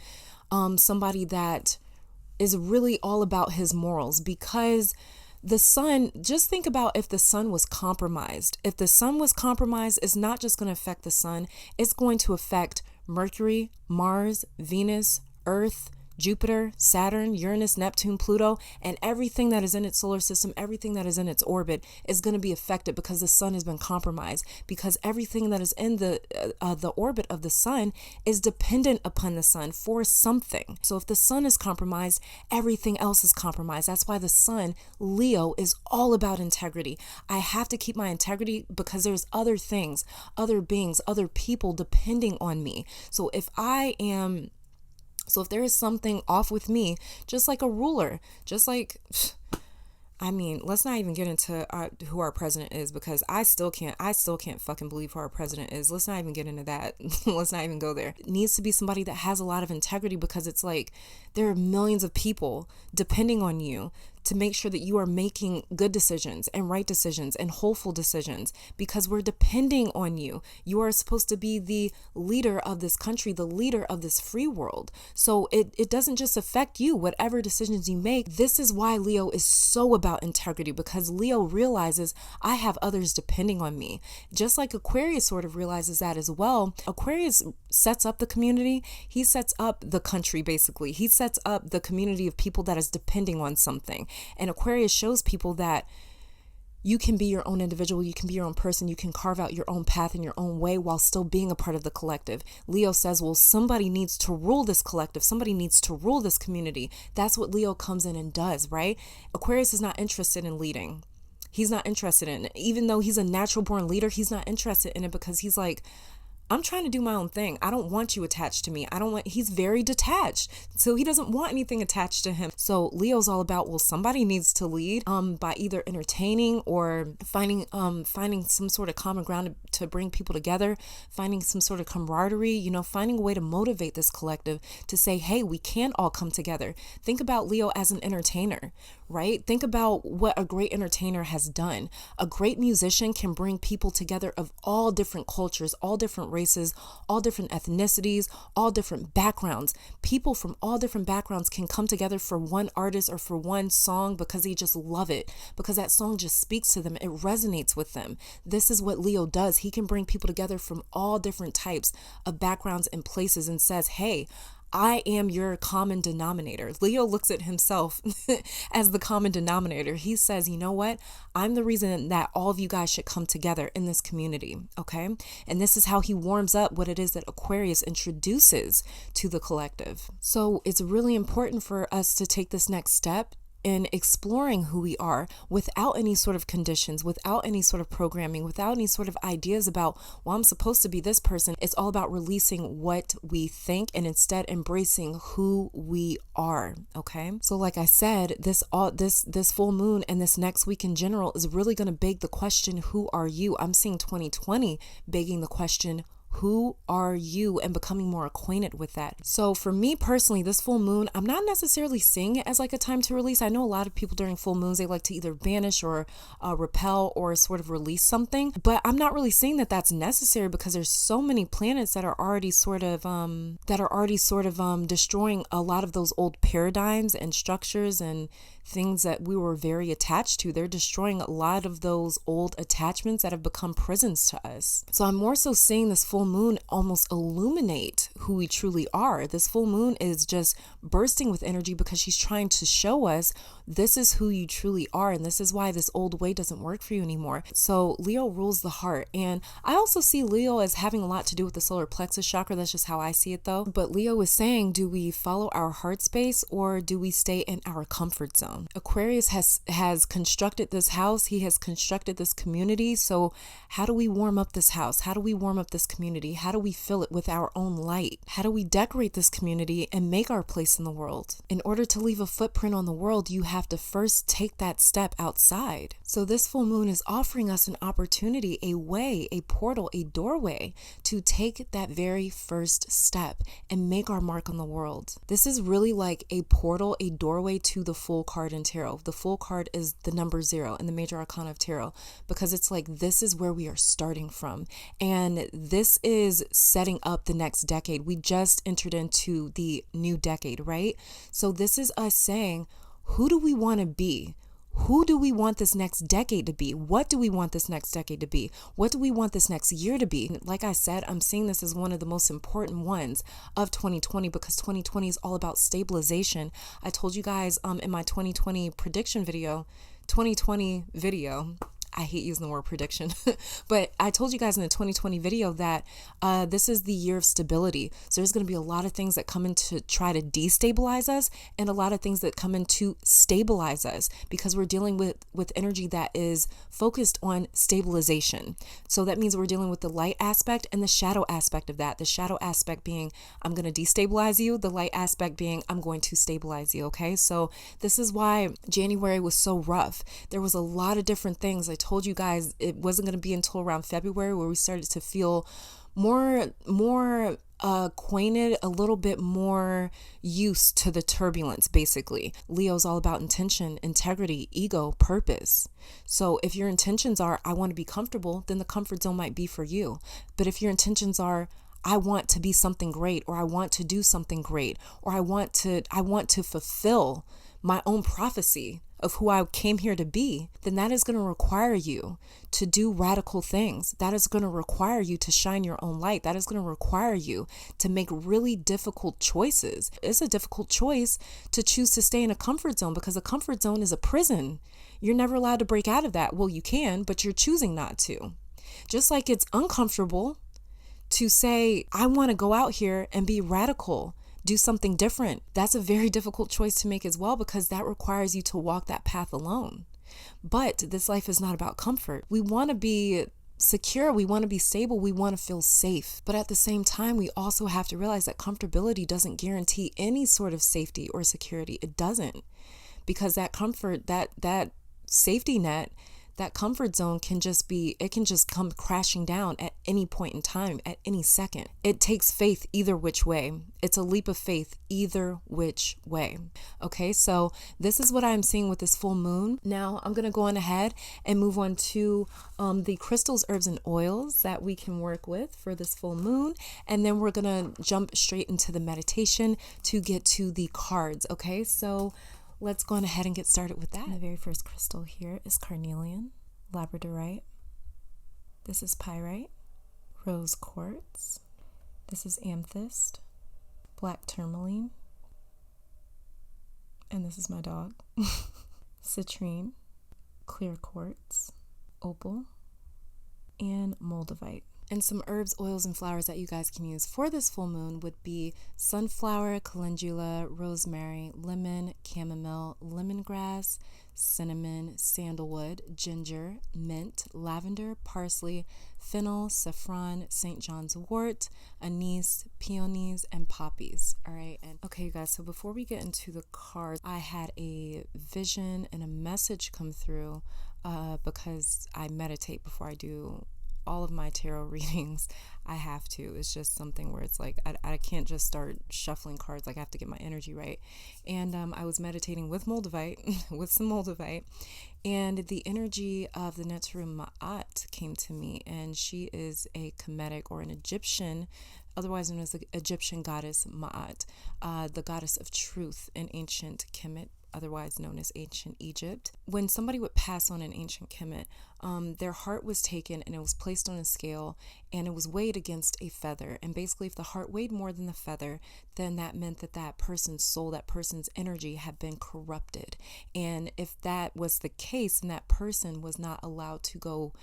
somebody that is really all about his morals, because the sun, just think about if the sun was compromised. If the sun was compromised, it's not just going to affect the sun, it's going to affect Mercury, Mars, Venus, Earth, Jupiter, Saturn, Uranus, Neptune, Pluto, and everything that is in its solar system, everything that is in its orbit is going to be affected because the sun has been compromised, because everything that is in the orbit of the sun is dependent upon the sun for something. So if the sun is compromised, everything else is compromised. That's why the sun, Leo, is all about integrity. I have to keep my integrity because there's other things, other beings, other people depending on me. So if there is something off with me, just like a ruler, just like, I mean, let's not even get into who our president is, because I still can't fucking believe who our president is. Let's not even get into that. Let's not even go there. It needs to be somebody that has a lot of integrity, because it's like there are millions of people depending on you to make sure that you are making good decisions and right decisions and hopeful decisions, because we're depending on you. You are supposed to be the leader of this country, the leader of this free world. So it doesn't just affect you, whatever decisions you make. This is why Leo is so about integrity, because Leo realizes I have others depending on me. Just like Aquarius sort of realizes that as well. Aquarius sets up the community. He sets up the country, basically. He sets up the community of people that is depending on something. And Aquarius shows people that you can be your own individual, you can be your own person, you can carve out your own path in your own way while still being a part of the collective. Leo says, well, somebody needs to rule this collective, somebody needs to rule this community. That's what Leo comes in and does, right? Aquarius is not interested in leading. He's not interested in it. Even though he's a natural born leader, he's not interested in it because he's like, I'm trying to do my own thing. I don't want you attached to me. He's very detached. So he doesn't want anything attached to him. So Leo's all about, well, somebody needs to lead by either entertaining or finding some sort of common ground to bring people together, finding some sort of camaraderie, finding a way to motivate this collective to say, hey, we can all come together. Think about Leo as an entertainer, right? Think about what a great entertainer has done. A great musician can bring people together of all different cultures, all different races, all different ethnicities, all different backgrounds. People from all different backgrounds can come together for one artist or for one song because they just love it, because that song just speaks to them. It resonates with them. This is what Leo does. He can bring people together from all different types of backgrounds and places and says, hey, I am your common denominator. Leo looks at himself as the common denominator. He says, you know what? I'm the reason that all of you guys should come together in this community. Okay. And this is how he warms up what it is that Aquarius introduces to the collective. So it's really important for us to take this next step in exploring who we are without any sort of conditions, without any sort of programming, without any sort of ideas about, well, I'm supposed to be this person. It's all about releasing what we think and instead embracing who we are. Okay. So like I said, this full moon and this next week in general is really going to beg the question, who are you? I'm seeing 2020 begging the question, who are you, and becoming more acquainted with that. So for me personally, this full moon, I'm not necessarily seeing it as like a time to release. I know a lot of people during full moons, they like to either banish or repel or sort of release something, but I'm not really seeing that that's necessary because there's so many planets that are already sort of destroying a lot of those old paradigms and structures and things that we were very attached to. They're destroying a lot of those old attachments that have become prisons to us. So I'm more so seeing this full moon almost illuminate who we truly are. This full moon is just bursting with energy because she's trying to show us this is who you truly are, and this is why this old way doesn't work for you anymore. So Leo rules the heart, and I also see Leo as having a lot to do with the solar plexus chakra. That's just how I see it though. But Leo is saying, do we follow our heart space or do we stay in our comfort zone? Aquarius has constructed this house. He has constructed this community. So how do we warm up this house? How do we warm up this community? How do we fill it with our own light? How do we decorate this community and make our place in the world? In order to leave a footprint on the world, you have to first take that step outside. So this full moon is offering us an opportunity, a way, a portal, a doorway to take that very first step and make our mark on the world. This is really like a portal, a doorway to the full card in tarot. The full card is the number 0 in the major arcana of tarot, because it's like, this is where we are starting from. And this is setting up the next decade. We just entered into the new decade, right? So this is us saying, who do we want to be? Who do we want this next decade to be? What do we want this next decade to be? What do we want this next year to be? Like I said, I'm seeing this as one of the most important ones of 2020 because 2020 is all about stabilization. I told you guys in my 2020 prediction video, I hate using the word prediction, but I told you guys in the 2020 video that this is the year of stability. So there's going to be a lot of things that come in to try to destabilize us and a lot of things that come in to stabilize us, because we're dealing with energy that is focused on stabilization. So that means we're dealing with the light aspect and the shadow aspect of that. The shadow aspect being, I'm going to destabilize you. The light aspect being, I'm going to stabilize you. Okay. So this is why January was so rough. There was a lot of different things. I told you guys it wasn't going to be until around February where we started to feel more acquainted, a little bit more used to the turbulence. Basically, Leo's all about intention, integrity, ego, purpose. So if your intentions are, I want to be comfortable, then the comfort zone might be for you. But if your intentions are, I want to be something great, or I want to do something great, or I want to fulfill my own prophecy of who I came here to be, then that is going to require you to do radical things. That is going to require you to shine your own light. That is going to require you to make really difficult choices. It's a difficult choice to choose to stay in a comfort zone, because a comfort zone is a prison. You're never allowed to break out of that. Well, you can, but you're choosing not to. Just like it's uncomfortable to say, I want to go out here and be radical, do something different. That's a very difficult choice to make as well, because that requires you to walk that path alone. But this life is not about comfort. We want to be secure, we want to be stable, we want to feel safe. But at the same time, we also have to realize that comfortability doesn't guarantee any sort of safety or security. It doesn't. Because that comfort, that safety net, that comfort zone can just come crashing down at any point in time, at any second. It takes faith either which way. It's a leap of faith either which way. Okay, so this is what I'm seeing with this full moon. Now I'm going to go on ahead and move on to the crystals, herbs, and oils that we can work with for this full moon. And then we're going to jump straight into the meditation to get to the cards. Okay, so let's go on ahead and get started with that. The very first crystal here is carnelian, labradorite. This is pyrite, rose quartz. This is amethyst, black tourmaline. And this is my dog. Citrine, clear quartz, opal, and moldavite. And some herbs, oils, and flowers that you guys can use for this full moon would be sunflower, calendula, rosemary, lemon, chamomile, lemongrass, cinnamon, sandalwood, ginger, mint, lavender, parsley, fennel, saffron, St. John's wort, anise, peonies, and poppies. All right. And okay, you guys, so before we get into the cards, I had a vision and a message come through because I meditate before I do all of my tarot readings. I have to. It's just something where it's like I can't just start shuffling cards. Like I have to get my energy right. And I was meditating with moldavite, with some moldavite, and the energy of the Neptune Maat came to me, and she is a Kemetic or an Egyptian, otherwise known as the Egyptian goddess Maat, the goddess of truth in ancient Kemet, otherwise known as ancient Egypt. When somebody would pass on in ancient Kemet, their heart was taken and it was placed on a scale and it was weighed against a feather. And basically, if the heart weighed more than the feather, then that meant that that person's soul, that person's energy had been corrupted. And if that was the case, then that person was not allowed to go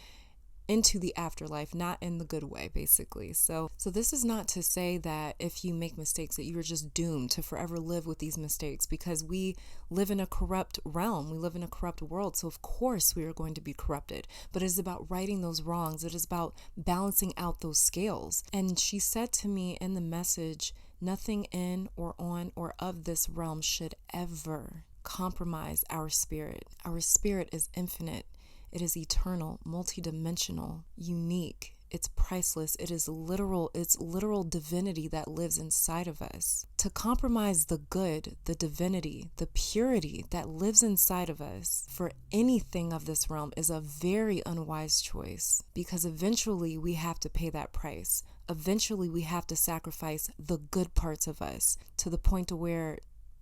into the afterlife, not in the good way, basically. So this is not to say that if you make mistakes that you are just doomed to forever live with these mistakes, because we live in a corrupt realm. We live in a corrupt world. So of course we are going to be corrupted, but it is about righting those wrongs. It is about balancing out those scales. And she said to me in the message, nothing in or on or of this realm should ever compromise our spirit. Our spirit is infinite. It is eternal, multidimensional, unique. It's priceless. It is literal. It's literal divinity that lives inside of us. To compromise the good, the divinity, the purity that lives inside of us for anything of this realm is a very unwise choice, because eventually we have to pay that price. Eventually we have to sacrifice the good parts of us to the point to where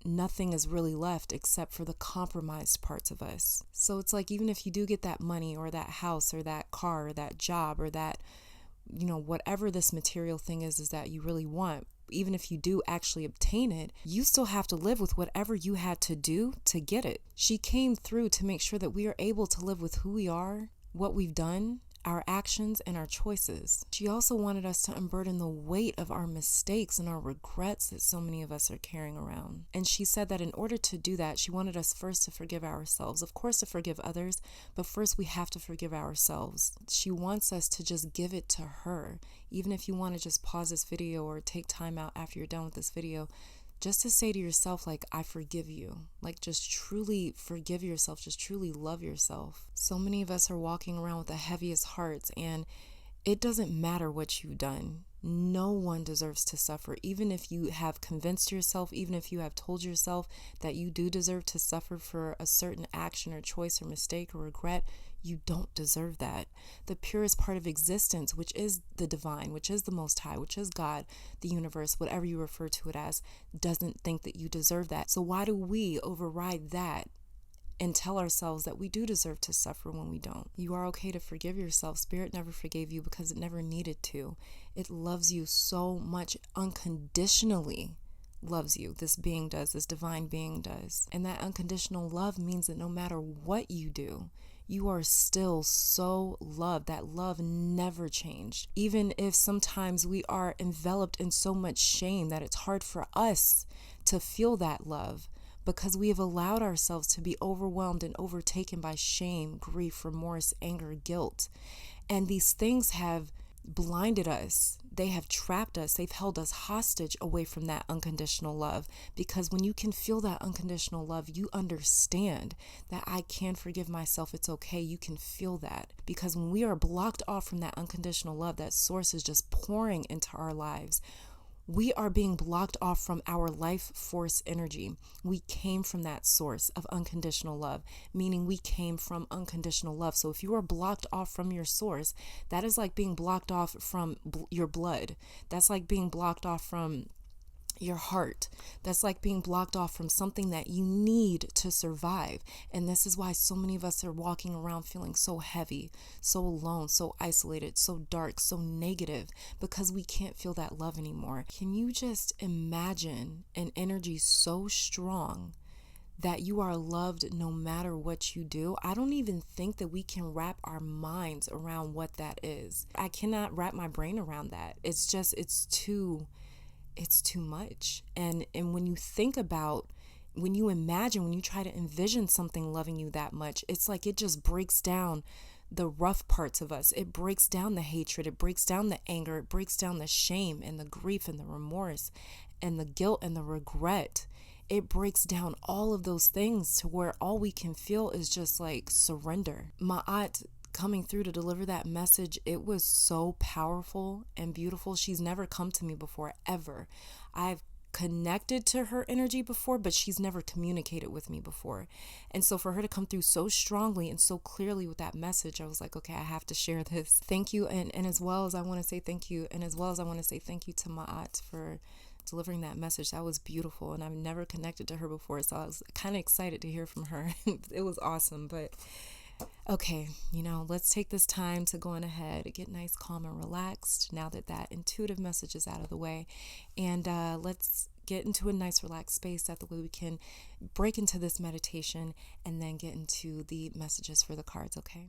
nothing is really left except for the compromised parts of us. So it's like, even if you do get that money or that house or that car or that job or that, whatever this material thing is that you really want, even if you do actually obtain it, you still have to live with whatever you had to do to get it. She came through to make sure that we are able to live with who we are, what we've done, our actions, and our choices. She also wanted us to unburden the weight of our mistakes and our regrets that so many of us are carrying around. And she said that in order to do that, she wanted us first to forgive ourselves. Of course, to forgive others, but first we have to forgive ourselves. She wants us to just give it to her. Even if you want to just pause this video or take time out after you're done with this video, just to say to yourself, like, I forgive you. Like, just truly forgive yourself. Just truly love yourself. So many of us are walking around with the heaviest hearts, and it doesn't matter what you've done. No one deserves to suffer. Even if you have convinced yourself, even if you have told yourself that you do deserve to suffer for a certain action or choice or mistake or regret, you don't deserve that. The purest part of existence, which is the divine, which is the Most High, which is God, the universe, whatever you refer to it as, doesn't think that you deserve that. So why do we override that and tell ourselves that we do deserve to suffer when we don't? You are okay to forgive yourself. Spirit never forgave you because it never needed to. It loves you so much, unconditionally loves you. This being does, this divine being does. And that unconditional love means that no matter what you do, you are still so loved. That love never changed. Even if sometimes we are enveloped in so much shame that it's hard for us to feel that love. because we have allowed ourselves to be overwhelmed and overtaken by shame, grief, remorse, anger, guilt. And these things have blinded us. They have trapped us. They've held us hostage away from that unconditional love. Because when you can feel that unconditional love, you understand that I can forgive myself. It's okay. You can feel that. Because when we are blocked off from that unconditional love, that source is just pouring into our lives. We are being blocked off from our life force energy. We came from that source of unconditional love, meaning we came from unconditional love. So if you are blocked off from your source, that is like being blocked off from your blood. That's like being blocked off from your heart. That's like being blocked off from something that you need to survive. And this is why so many of us are walking around feeling so heavy, so alone, so isolated, so dark, so negative, because we can't feel that love anymore. Can you just imagine an energy so strong that you are loved no matter what you do? I don't even think that we can wrap our minds around what that is. I cannot wrap my brain around that. It's too much. And when you think about, when you imagine, when you try to envision something loving you that much, it's like it just breaks down the rough parts of us. It breaks down the hatred. It breaks down the anger. It breaks down the shame and the grief and the remorse and the guilt and the regret. It breaks down all of those things to where all we can feel is just like surrender. Maat coming through to deliver that message, it was so powerful and beautiful. She's never come to me before, ever. I've connected to her energy before, but she's never communicated with me before. And so for her to come through so strongly and so clearly with that message, I was like, okay, I have to share this. Thank you. And as well as I want to say thank you, and as well as I want to say thank you to Maat for delivering that message. That was beautiful. And I've never connected to her before, so I was kind of excited to hear from her. It was awesome. But okay, let's take this time to go on ahead, get nice, calm, and relaxed now that that intuitive message is out of the way. And let's get into a nice, relaxed space. That the way we can break into this meditation and then get into the messages for the cards, okay?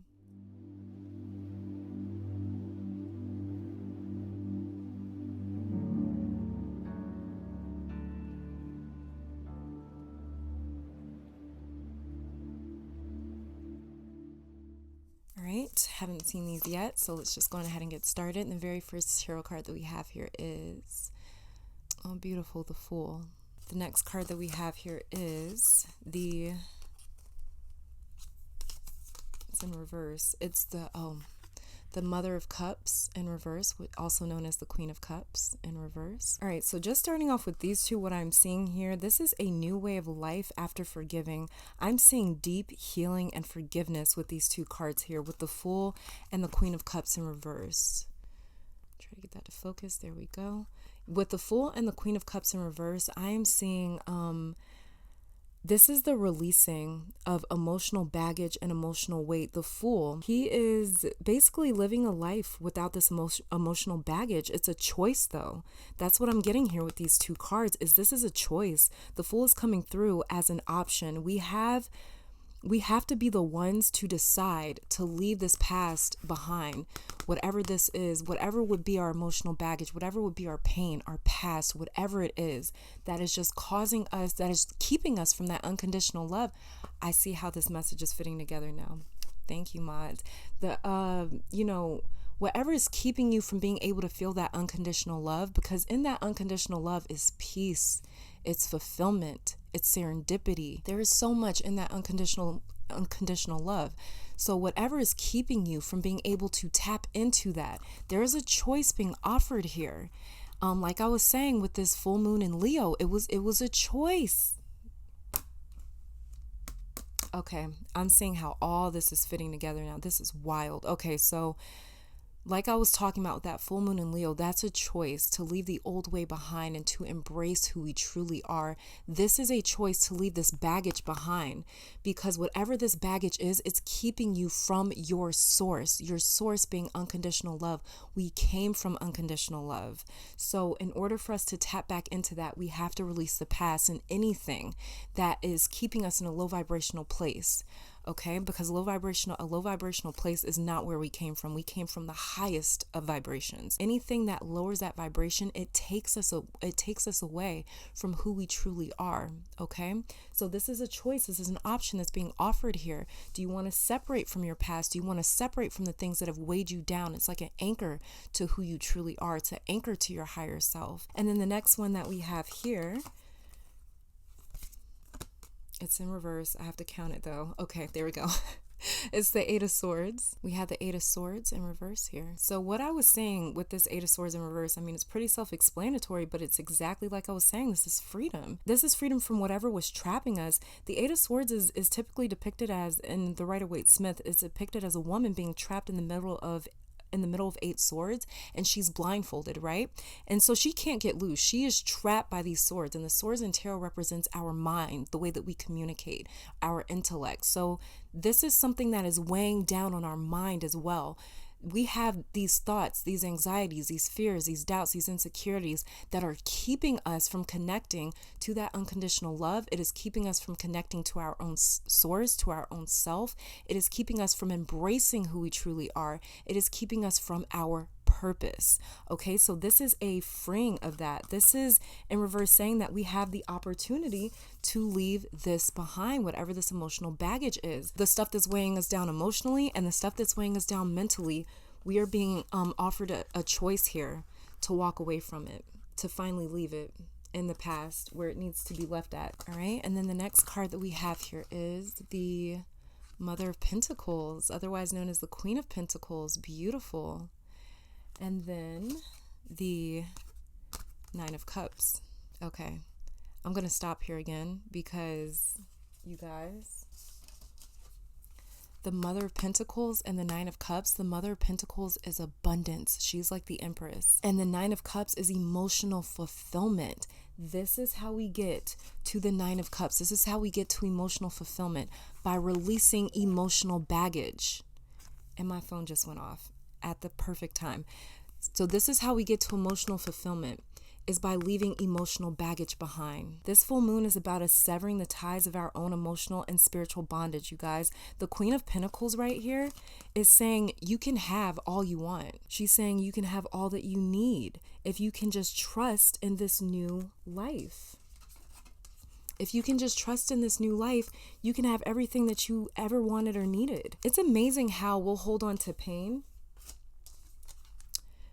Haven't seen these yet, so let's just go ahead and get started. And the very first tarot card that we have here is, oh, beautiful, the Fool. The next card that we have here is it's in reverse. It's the Mother of Cups in reverse, also known as the Queen of Cups in reverse. All right, so just starting off with these two, what I'm seeing here, this is a new way of life after forgiving. I'm seeing deep healing and forgiveness with these two cards here, with the Fool and the Queen of Cups in reverse. Try to get that to focus. There we go. With the Fool and the Queen of Cups in reverse, I am seeing this is the releasing of emotional baggage and emotional weight. The Fool, he is basically living a life without this emotional baggage. It's a choice, though. That's what I'm getting here with these two cards, is this is a choice. The Fool is coming through as an option. We have to be the ones to decide to leave this past behind. Whatever this is, whatever would be our emotional baggage, whatever would be our pain, our past, whatever it is that is just causing us, that is keeping us from that unconditional love. I see how this message is fitting together now. Thank you, Maat. Whatever is keeping you from being able to feel that unconditional love, because in that unconditional love is peace, it's fulfillment, it's serendipity. There is so much in that unconditional love. So whatever is keeping you from being able to tap into that, there is a choice being offered here. Like I was saying with this full moon in Leo, it was a choice. Okay, I'm seeing how all this is fitting together now. This is wild. Okay, so like I was talking about with that full moon in Leo, that's a choice to leave the old way behind and to embrace who we truly are. This is a choice to leave this baggage behind, because whatever this baggage is, it's keeping you from your source being unconditional love. We came from unconditional love. So in order for us to tap back into that, we have to release the past and anything that is keeping us in a low vibrational place. okay? Because a low vibrational place is not where we came from. We came from the highest of vibrations. Anything that lowers that vibration, it takes us away from who we truly are, okay? So this is a choice. This is an option that's being offered here. Do you want to separate from your past? Do you want to separate from the things that have weighed you down? It's like an anchor to who you truly are, to anchor to your higher self. And then the next one that we have here, it's in reverse. I have to count it though. Okay, there we go. It's the Eight of Swords. We have the Eight of Swords in reverse here. So what I was saying with this Eight of Swords in reverse, I mean, it's pretty self-explanatory, but it's exactly like I was saying. This is freedom. This is freedom from whatever was trapping us. The Eight of Swords is typically depicted as, in the Rider-Waite-Smith, it's depicted as a woman being trapped in the middle of eight swords, and she's blindfolded, right? And so she can't get loose. She is trapped by these swords, and the swords in tarot represents our mind, the way that we communicate, our intellect. So this is something that is weighing down on our mind as well. We have these thoughts, these anxieties, these fears, these doubts, these insecurities that are keeping us from connecting to that unconditional love. It is keeping us from connecting to our own source, to our own self. It is keeping us from embracing who we truly are. It is keeping us from our purpose. Okay, so this is a freeing of that. This is in reverse saying that we have the opportunity to leave this behind, whatever this emotional baggage is. The stuff that's weighing us down emotionally and the stuff that's weighing us down mentally, we are being offered a choice here to walk away from it, to finally leave it in the past where it needs to be left at. All right, and then the next card that we have here is the Mother of Pentacles, otherwise known as the Queen of Pentacles. Beautiful. And then the Nine of Cups. Okay, I'm going to stop here again because, you guys, the Mother of Pentacles and the Nine of Cups, the Mother of Pentacles is abundance. She's like the Empress. And the Nine of Cups is emotional fulfillment. This is how we get to the Nine of Cups. This is how we get to emotional fulfillment, by releasing emotional baggage. And my phone just went off at the perfect time. So this is how we get to emotional fulfillment, is by leaving emotional baggage behind. This full moon is about us severing the ties of our own emotional and spiritual bondage, you guys. The Queen of Pentacles right here is saying you can have all you want. She's saying you can have all that you need if you can just trust in this new life. If you can just trust in this new life, you can have everything that you ever wanted or needed. It's amazing how we'll hold on to pain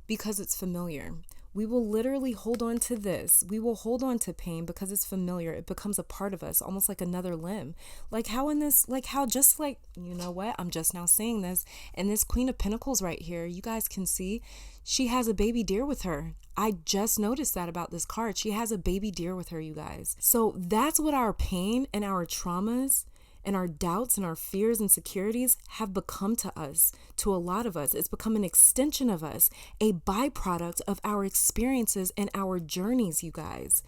because it's familiar. We will literally hold on to this. We will hold on to pain because it's familiar. It becomes a part of us, almost like another limb. Like how in this, like how just like, you know what? I'm just now saying this. And this Queen of Pentacles right here, you guys can see she has a baby deer with her. I just noticed that about this card. She has a baby deer with her, you guys. So that's what our pain and our traumas and our doubts and our fears and insecurities have become to us, to a lot of us. It's become an extension of us, a byproduct of our experiences and our journeys, you guys.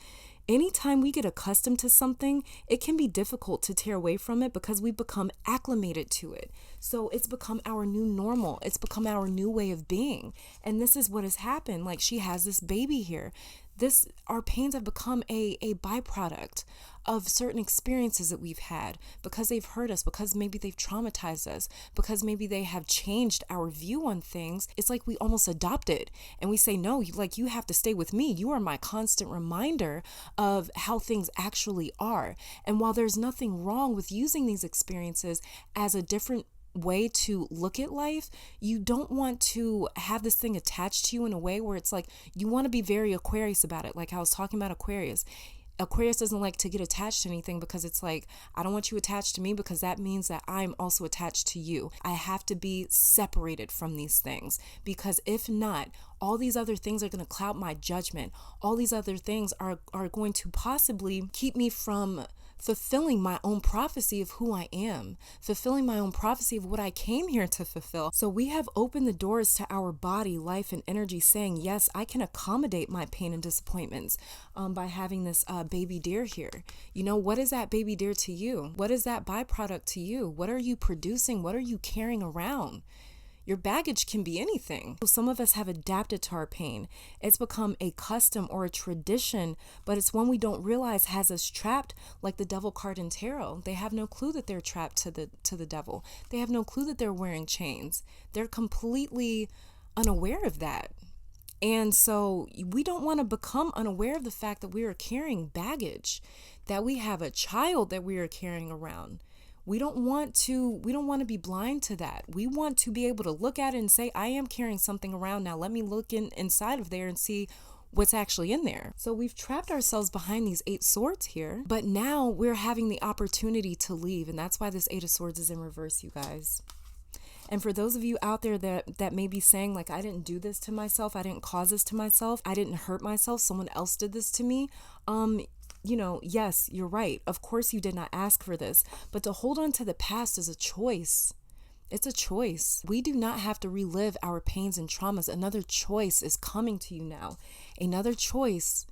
Anytime we get accustomed to something, it can be difficult to tear away from it because we become acclimated to it. So it's become our new normal. It's become our new way of being. And this is what has happened. Like she has this baby here. Our pains have become a byproduct of certain experiences that we've had because they've hurt us, because maybe they've traumatized us, because maybe they have changed our view on things. It's like we almost adopt it and we say, no, you have to stay with me. You are my constant reminder of how things actually are. And while there's nothing wrong with using these experiences as a different way to look at life, you don't want to have this thing attached to you in a way where it's like you want to be very Aquarius about it. Like I was talking about Aquarius. Aquarius doesn't like to get attached to anything because it's like, I don't want you attached to me because that means that I'm also attached to you. I have to be separated from these things because if not, all these other things are going to cloud my judgment. All these other things are going to possibly keep me from fulfilling my own prophecy of who I am, fulfilling my own prophecy of what I came here to fulfill. So we have opened the doors to our body, life, and energy saying, yes, I can accommodate my pain and disappointments by having this baby deer here. You know, what is that baby deer to you? What is that byproduct to you? What are you producing? What are you carrying around? Your baggage can be anything. So some of us have adapted to our pain. It's become a custom or a tradition, but it's one we don't realize has us trapped, like the devil card in tarot. They have no clue that they're trapped to the devil. They have no clue that they're wearing chains. They're completely unaware of that. And so we don't want to become unaware of the fact that we are carrying baggage, that we have a child that we are carrying around. We don't want to be blind to that. We want to be able to look at it and say, I am carrying something around now. Let me look inside of there and see what's actually in there. So we've trapped ourselves behind these 8 swords here, but now we're having the opportunity to leave. And that's why this 8 of swords is in reverse, you guys. And for those of you out there that may be saying, like, I didn't do this to myself, I didn't cause this to myself, I didn't hurt myself, someone else did this to me, you know, yes, you're right. Of course you did not ask for this, but to hold on to the past is a choice. It's a choice. We do not have to relive our pains and traumas. Another choice is coming to you now. Another choice.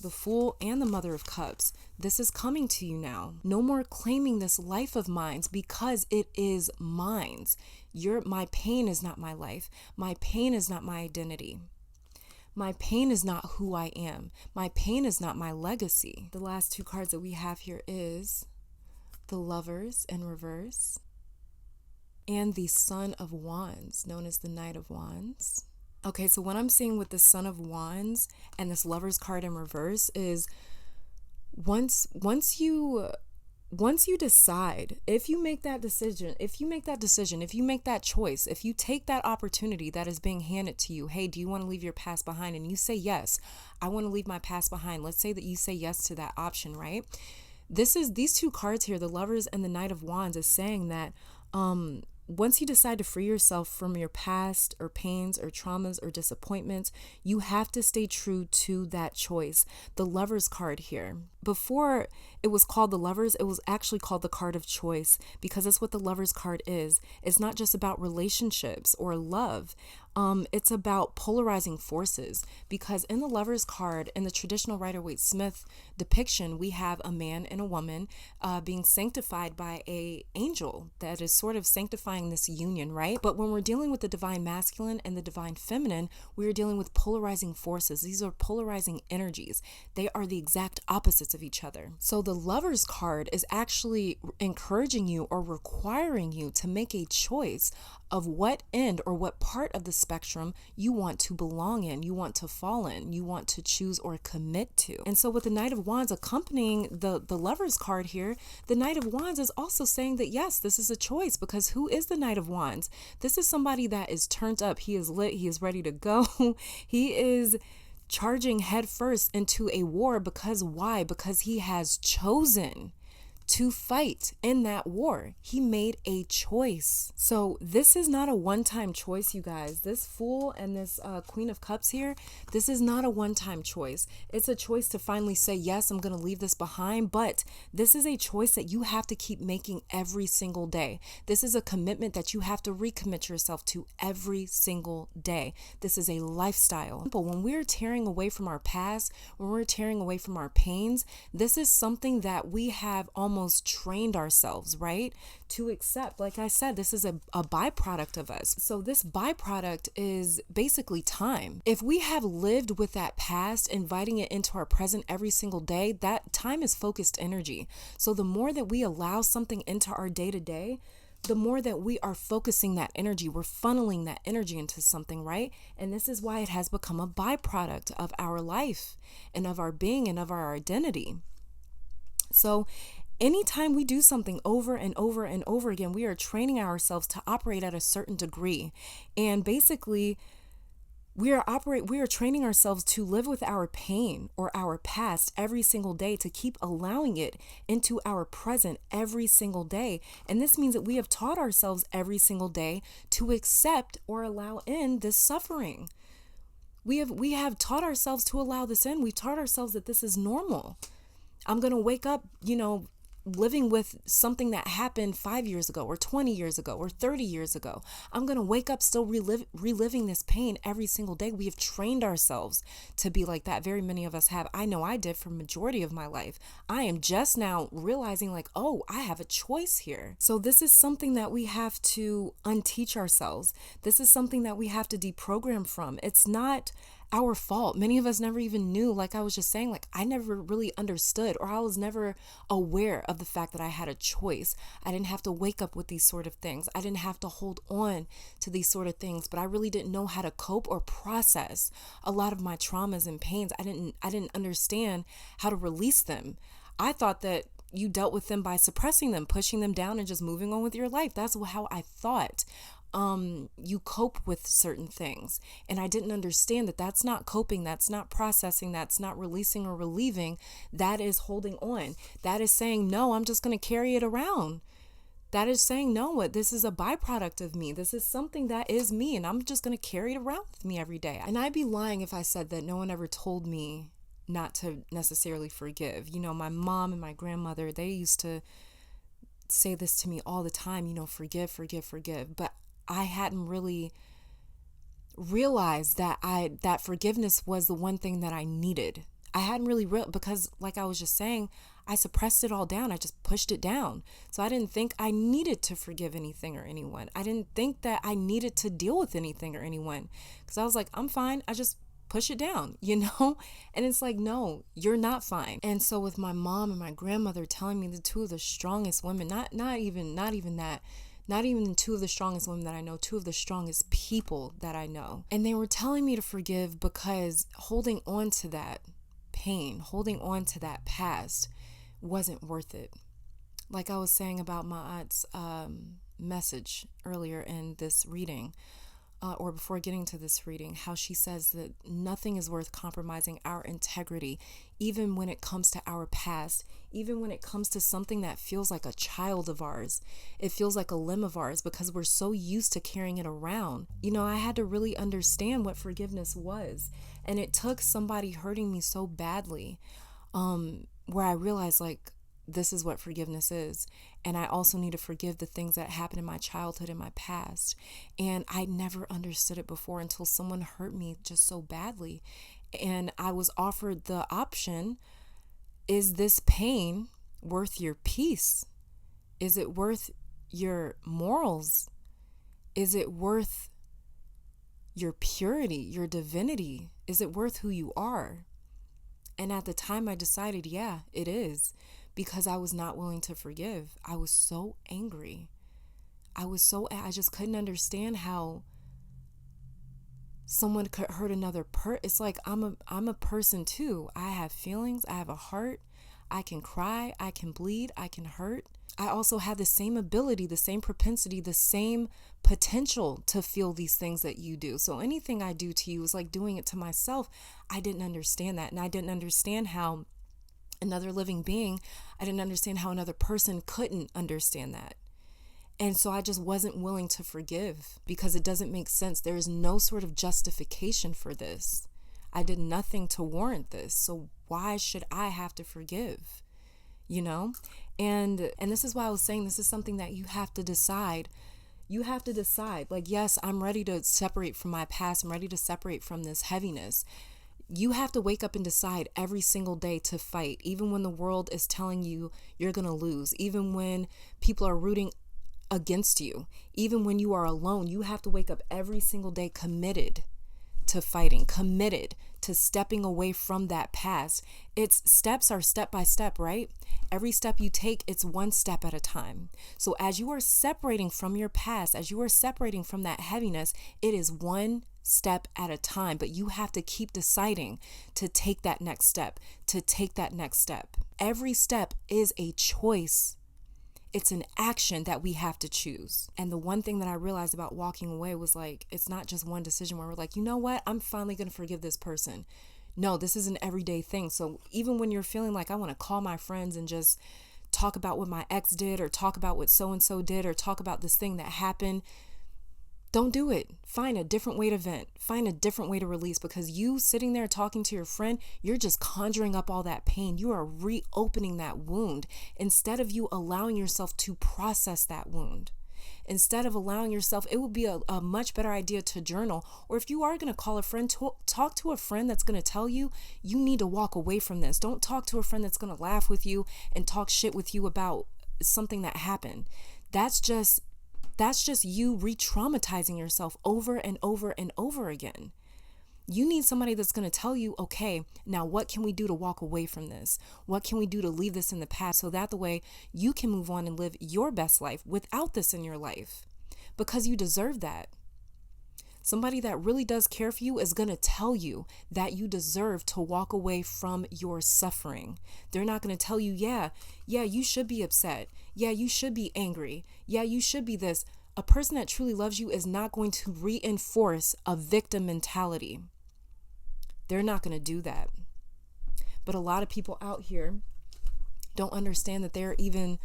The Fool and the Mother of Cups. This is coming to you now. No more claiming this life of mine because it is mine. My pain is not my life. My pain is not my identity. My pain is not who I am. My pain is not my legacy. The last 2 cards that we have here is the Lovers in reverse and the Son of Wands, known as the Knight of Wands. Okay, so what I'm seeing with the Son of Wands and this Lover's card in reverse is once you decide, if you make that decision, if you make that choice, if you take that opportunity that is being handed to you, hey, do you want to leave your past behind? And you say, yes, I want to leave my past behind. Let's say that you say yes to that option, right? These 2 cards here, the Lovers and the Knight of Wands, is saying that, once you decide to free yourself from your past or pains or traumas or disappointments, you have to stay true to that choice. The Lovers card here, before it was called the Lovers, it was actually called the card of choice, because that's what the Lovers card is. It's not just about relationships or love. It's about polarizing forces, because in the Lovers card, in the traditional Rider-Waite-Smith depiction, we have a man and a woman being sanctified by an angel that is sort of sanctifying this union, right? But when we're dealing with the divine masculine and the divine feminine, we're dealing with polarizing forces. These are polarizing energies. They are the exact opposites of each other. So the Lovers card is actually encouraging you or requiring you to make a choice of what end or what part of the spectrum you want to belong in, you want to fall in, you want to choose or commit to. And so with the Knight of Wands accompanying the Lovers card here, the Knight of Wands is also saying that, yes, this is a choice, because who is the Knight of Wands? This is somebody that is turned up. He is lit. He is ready to go. He is charging headfirst into a war. Because why? Because he has chosen to fight in that war. He made a choice. So this is not a one-time choice, you guys. This Fool and this Queen of Cups here, this is not a one-time choice. It's a choice to finally say, yes, I'm going to leave this behind, but this is a choice that you have to keep making every single day. This is a commitment that you have to recommit yourself to every single day. This is a lifestyle. But when we're tearing away from our past, when we're tearing away from our pains, this is something that we have almost trained ourselves, right, to accept. Like I said, this is a byproduct of us. So this byproduct is basically time. If we have lived with that past, inviting it into our present every single day, that time is focused energy. So the more that we allow something into our day-to-day, the more that we are focusing that energy, we're funneling that energy into something, right? And this is why it has become a byproduct of our life and of our being and of our identity. So anytime we do something over and over and over again, we are training ourselves to operate at a certain degree. And basically, we are training ourselves to live with our pain or our past every single day, to keep allowing it into our present every single day. And this means that we have taught ourselves every single day to accept or allow in this suffering. We have taught ourselves to allow this in. We've taught ourselves that this is normal. I'm going to wake up, living with something that happened 5 years ago or 20 years ago or 30 years ago. I'm going to wake up still reliving this pain every single day. We have trained ourselves to be like that. Very many of us have. I know I did for majority of my life. I am just now realizing like, oh, I have a choice here. So this is something that we have to unteach ourselves. This is something that we have to deprogram from. It's not our fault. Many of us never even knew, like I was just saying, like I never really understood, or I was never aware of the fact that I had a choice. I didn't have to wake up with these sort of things. I didn't have to hold on to these sort of things, but I really didn't know how to cope or process a lot of my traumas and pains. I didn't understand how to release them. I thought that you dealt with them by suppressing them, pushing them down, and just moving on with your life. That's how I thought you cope with certain things. And I didn't understand that that's not coping, that's not processing, that's not releasing or relieving. That is holding on. That is saying, no, I'm just going to carry it around. That is saying, no, this is a byproduct of me. This is something that is me, and I'm just going to carry it around with me every day. And I'd be lying if I said that no one ever told me not to necessarily forgive. You know, my mom and my grandmother, they used to say this to me all the time, you know, forgive, forgive, forgive. But I hadn't really realized that forgiveness was the one thing that I needed. I hadn't really because like I was just saying, I suppressed it all down. I just pushed it down. So I didn't think I needed to forgive anything or anyone. I didn't think that I needed to deal with anything or anyone, because I was like, I'm fine. I just push it down, you know? And it's like, no, you're not fine. And so with my mom and my grandmother telling me, the two of the strongest women, not even that, not even two of the strongest women that I know, two of the strongest people that I know. And they were telling me to forgive because holding on to that pain, holding on to that past wasn't worth it. Like I was saying about Maat's message earlier in this reading, or before getting to this reading, how she says that nothing is worth compromising our integrity, even when it comes to our past, even when it comes to something that feels like a child of ours. It feels like a limb of ours because we're so used to carrying it around. You know, I had to really understand what forgiveness was. And it took somebody hurting me so badly, where I realized, like, this is what forgiveness is. And I also need to forgive the things that happened in my childhood and my past. And I never understood it before until someone hurt me just so badly. And I was offered the option, is this pain worth your peace? Is it worth your morals? Is it worth your purity, your divinity? Is it worth who you are? And at the time I decided, yeah, it is. Because I was not willing to forgive. I was so angry. I just couldn't understand how someone could hurt another It's like I'm a person too. I have feelings. I have a heart. I can cry. I can bleed. I can hurt. I also have the same ability, the same propensity, the same potential to feel these things that you do. So anything I do to you is like doing it to myself. I didn't understand that. And I didn't understand how another living being, I didn't understand how another person couldn't understand that. And so I just wasn't willing to forgive because it doesn't make sense. There is no sort of justification for this. I did nothing to warrant this. So why should I have to forgive? You know? And this is why I was saying this is something that you have to decide. You have to decide, like, yes, I'm ready to separate from my past. I'm ready to separate from this heaviness. You have to wake up and decide every single day to fight, even when the world is telling you you're going to lose, even when people are rooting against you, even when you are alone. You have to wake up every single day committed to fighting, committed to stepping away from that past. Its steps are step by step, right? Every step you take, it's one step at a time. So as you are separating from your past, as you are separating from that heaviness, it is one step at a time, but you have to keep deciding to take that next step, to take that next step. Every step is a choice. It's an action that we have to choose. And the one thing that I realized about walking away was like, it's not just one decision where we're like, you know what? I'm finally going to forgive this person. No, this is an everyday thing. So even when you're feeling like I want to call my friends and just talk about what my ex did, or talk about what so-and-so did, or talk about this thing that happened, Don't do it. Find a different way to vent. Find a different way to release, because you sitting there talking to your friend, you're just conjuring up all that pain. You are reopening that wound instead of you allowing yourself to process that wound. Instead of allowing yourself, it would be a much better idea to journal. Or if you are going to call a friend, talk to a friend that's going to tell you, you need to walk away from this. Don't talk to a friend that's going to laugh with you and talk shit with you about something that happened. That's just you re-traumatizing yourself over and over and over again. You need somebody that's going to tell you, okay, now what can we do to walk away from this? What can we do to leave this in the past, so that the way you can move on and live your best life without this in your life? Because you deserve that. Somebody that really does care for you is going to tell you that you deserve to walk away from your suffering. They're not going to tell you, yeah, you should be upset. Yeah, you should be angry. Yeah, you should be this. A person that truly loves you is not going to reinforce a victim mentality. They're not going to do that. But a lot of people out here don't understand that they're even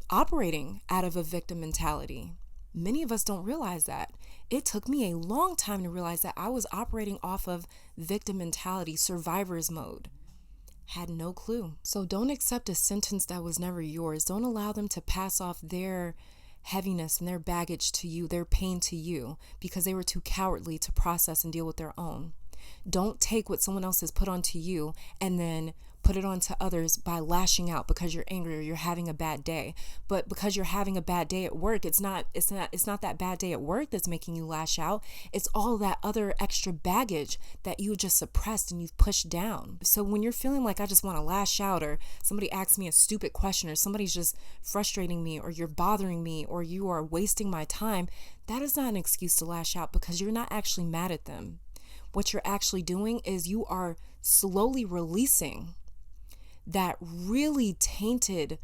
operating out of a victim mentality. Many of us don't realize that. It took me a long time to realize that I was operating off of victim mentality, survivor's mode. Had no clue. So don't accept a sentence that was never yours. Don't allow them to pass off their heaviness and their baggage to you, their pain to you, because they were too cowardly to process and deal with their own. Don't take what someone else has put onto you and then put it onto others by lashing out because you're angry or you're having a bad day. But because you're having a bad day at work, it's not that bad day at work that's making you lash out. It's all that other extra baggage that you just suppressed and you've pushed down. So when you're feeling like I just want to lash out, or somebody asks me a stupid question, or somebody's just frustrating me, or you're bothering me, or you are wasting my time, that is not an excuse to lash out, because you're not actually mad at them. What you're actually doing is you are slowly releasing that really tainted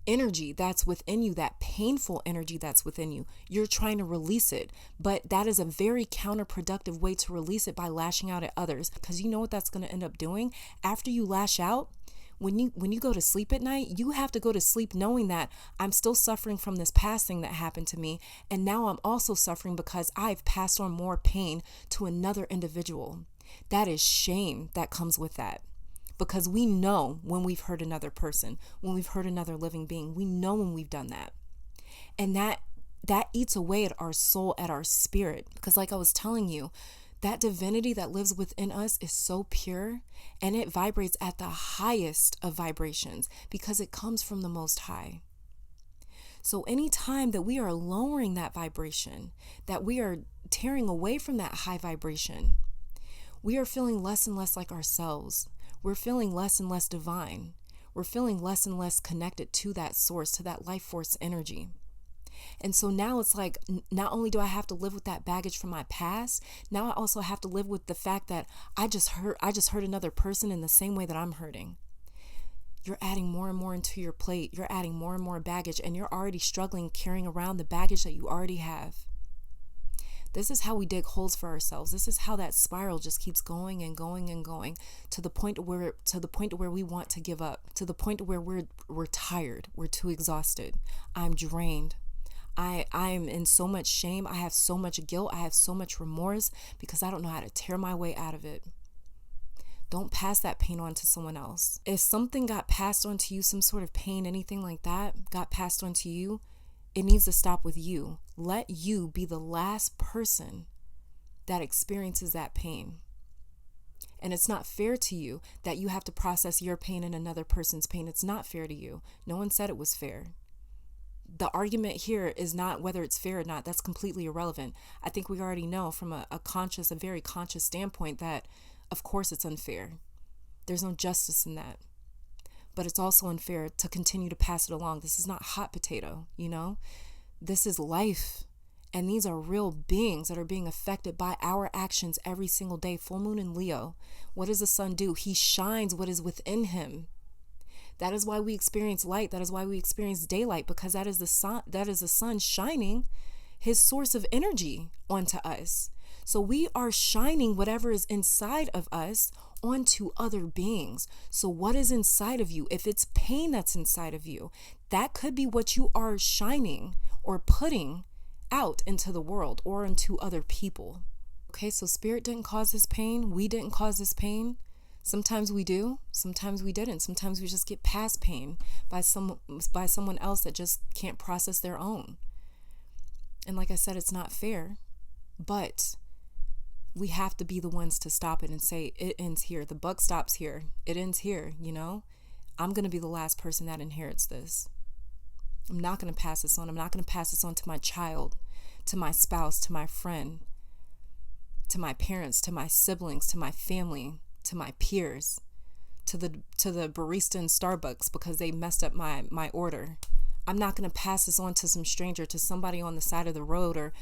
energy that's within you, that painful energy that's within you. You're trying to release it, but that is a very counterproductive way to release it, by lashing out at others, because you know what that's going to end up doing after you lash out. When you go to sleep at night, you have to go to sleep knowing that I'm still suffering from this past thing that happened to me, and now I'm also suffering because I've passed on more pain to another individual. That is shame that comes with that. Because we know when we've hurt another person, when we've hurt another living being, we know when we've done that. And that eats away at our soul, at our spirit. Because like I was telling you, that divinity that lives within us is so pure, and it vibrates at the highest of vibrations because it comes from the Most High. So anytime that we are lowering that vibration, that we are tearing away from that high vibration, we are feeling less and less like ourselves. We're feeling less and less divine. We're feeling less and less connected to that source, to that life force energy. And so now it's like, not only do I have to live with that baggage from my past, now I also have to live with the fact that I just hurt another person in the same way that I'm hurting. You're adding more and more into your plate. You're adding more and more baggage, and you're already struggling carrying around the baggage that you already have. This is how we dig holes for ourselves. This is how that spiral just keeps going and going and going, to the point where we want to give up, to the point where we're tired, we're too exhausted. I'm drained. I am in so much shame. I have so much guilt. I have so much remorse because I don't know how to tear my way out of it. Don't pass that pain on to someone else. If something got passed on to you, some sort of pain, anything like that got passed on to you, it needs to stop with you. Let you be the last person that experiences that pain. And it's not fair to you that you have to process your pain and another person's pain. It's not fair to you. No one said it was fair. The argument here is not whether it's fair or not. That's completely irrelevant. I think we already know from a very conscious standpoint that, of course, it's unfair. There's no justice in that. But it's also unfair to continue to pass it along. This is not hot potato, This is life. And these are real beings that are being affected by our actions every single day. Full moon in Leo. What does the sun do? He shines what is within him. That is why we experience light. That is why we experience daylight, because that is the sun shining his source of energy onto us. So we are shining whatever is inside of us onto other beings. So what is inside of you? If it's pain that's inside of you, that could be what you are shining or putting out into the world or into other people. Okay, so spirit didn't cause this pain. We didn't cause this pain. Sometimes we do, sometimes we didn't. Sometimes we just get past pain by someone else that just can't process their own. And like I said, it's not fair, but we have to be the ones to stop it and say, it ends here. The buck stops here. It ends here, you know? I'm going to be the last person that inherits this. I'm not going to pass this on. I'm not going to pass this on to my child, to my spouse, to my friend, to my parents, to my siblings, to my family, to my peers, to the barista in Starbucks because they messed up my order. I'm not going to pass this on to some stranger, to somebody on the side of the road, or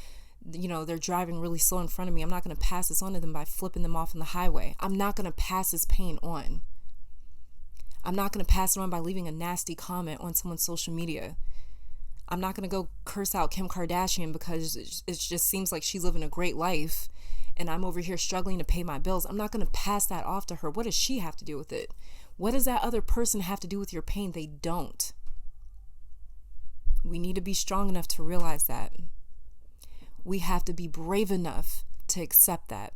you know, they're driving really slow in front of me. I'm not going to pass this on to them by flipping them off on the highway. I'm not going to pass this pain on. I'm not going to pass it on by leaving a nasty comment on someone's social media. I'm not going to go curse out Kim Kardashian because it just seems like she's living a great life and I'm over here struggling to pay my bills. I'm not going to pass that off to her. What does she have to do with it? What does that other person have to do with your pain? They don't. We need to be strong enough to realize that. We have to be brave enough to accept that.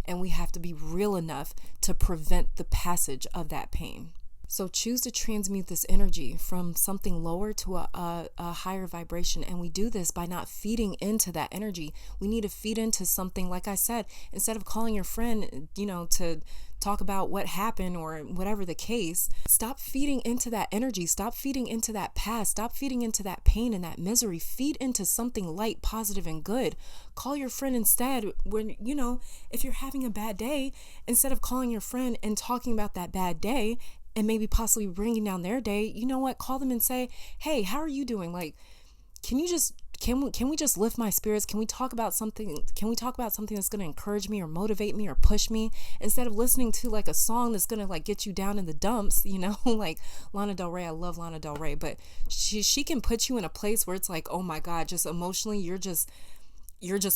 And we have to be real enough to prevent the passage of that pain. So choose to transmute this energy from something lower to a higher vibration. And we do this by not feeding into that energy. We need to feed into something, like I said, instead of calling your friend, you know, to talk about what happened or whatever the case, stop feeding into that energy. Stop feeding into that past. Stop feeding into that pain and that misery. Feed into something light, positive, and good. Call your friend instead when, you know, if you're having a bad day, instead of calling your friend and talking about that bad day, and maybe possibly bringing down their day, you know what? Call them and say, hey, how are you doing? Like, can we just lift my spirits? Can we talk about something? Can we talk about something that's going to encourage me or motivate me or push me, instead of listening to like a song that's going to like get you down in the dumps, you know, like Lana Del Rey. I love Lana Del Rey, but she can put you in a place where it's like, oh my God, just emotionally, you're just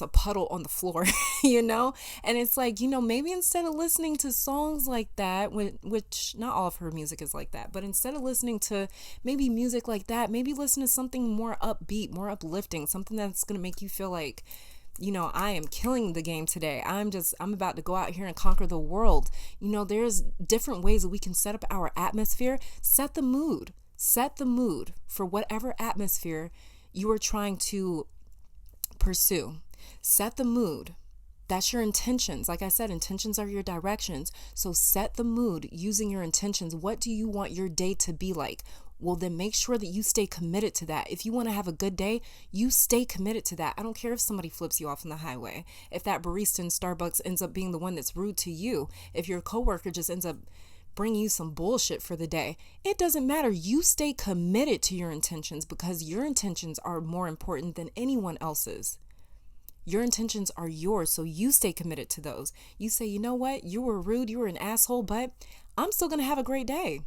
a puddle on the floor, you know? And it's like, you know, maybe instead of listening to songs like that, which not all of her music is like that, but instead of listening to maybe music like that, maybe listen to something more upbeat, more uplifting, something that's going to make you feel like, you know, I am killing the game today. I'm about to go out here and conquer the world. You know, there's different ways that we can set up our atmosphere. Set the mood for whatever atmosphere you are trying to pursue. Set the mood. That's your intentions. Like I said, intentions are your directions. So set the mood using your intentions. What do you want your day to be like? Well, then make sure that you stay committed to that. If you want to have a good day, you stay committed to that. I don't care if somebody flips you off on the highway. If that barista in Starbucks ends up being the one that's rude to you. If your coworker just ends up bringing you some bullshit for the day. It doesn't matter. You stay committed to your intentions because your intentions are more important than anyone else's. Your intentions are yours, so you stay committed to those. You say, you know what? You were rude, you were an asshole, but I'm still going to have a great day.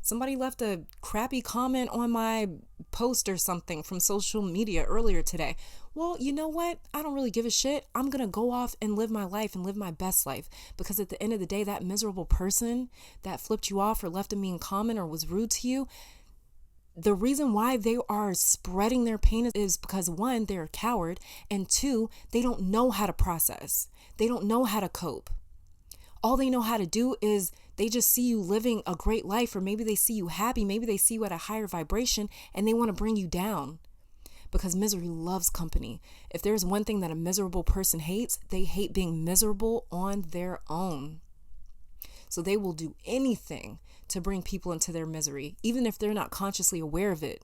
Somebody left a crappy comment on my post or something from social media earlier today. Well, you know what? I don't really give a shit. I'm going to go off and live my life and live my best life, because at the end of the day, that miserable person that flipped you off or left a mean comment or was rude to you, the reason why they are spreading their pain is because, one, they're a coward, and two, they don't know how to process. They don't know how to cope. All they know how to do is they just see you living a great life, or maybe they see you happy, maybe they see you at a higher vibration, and they want to bring you down, because misery loves company. If there's one thing that a miserable person hates, they hate being miserable on their own. So they will do anything to bring people into their misery, even if they're not consciously aware of it.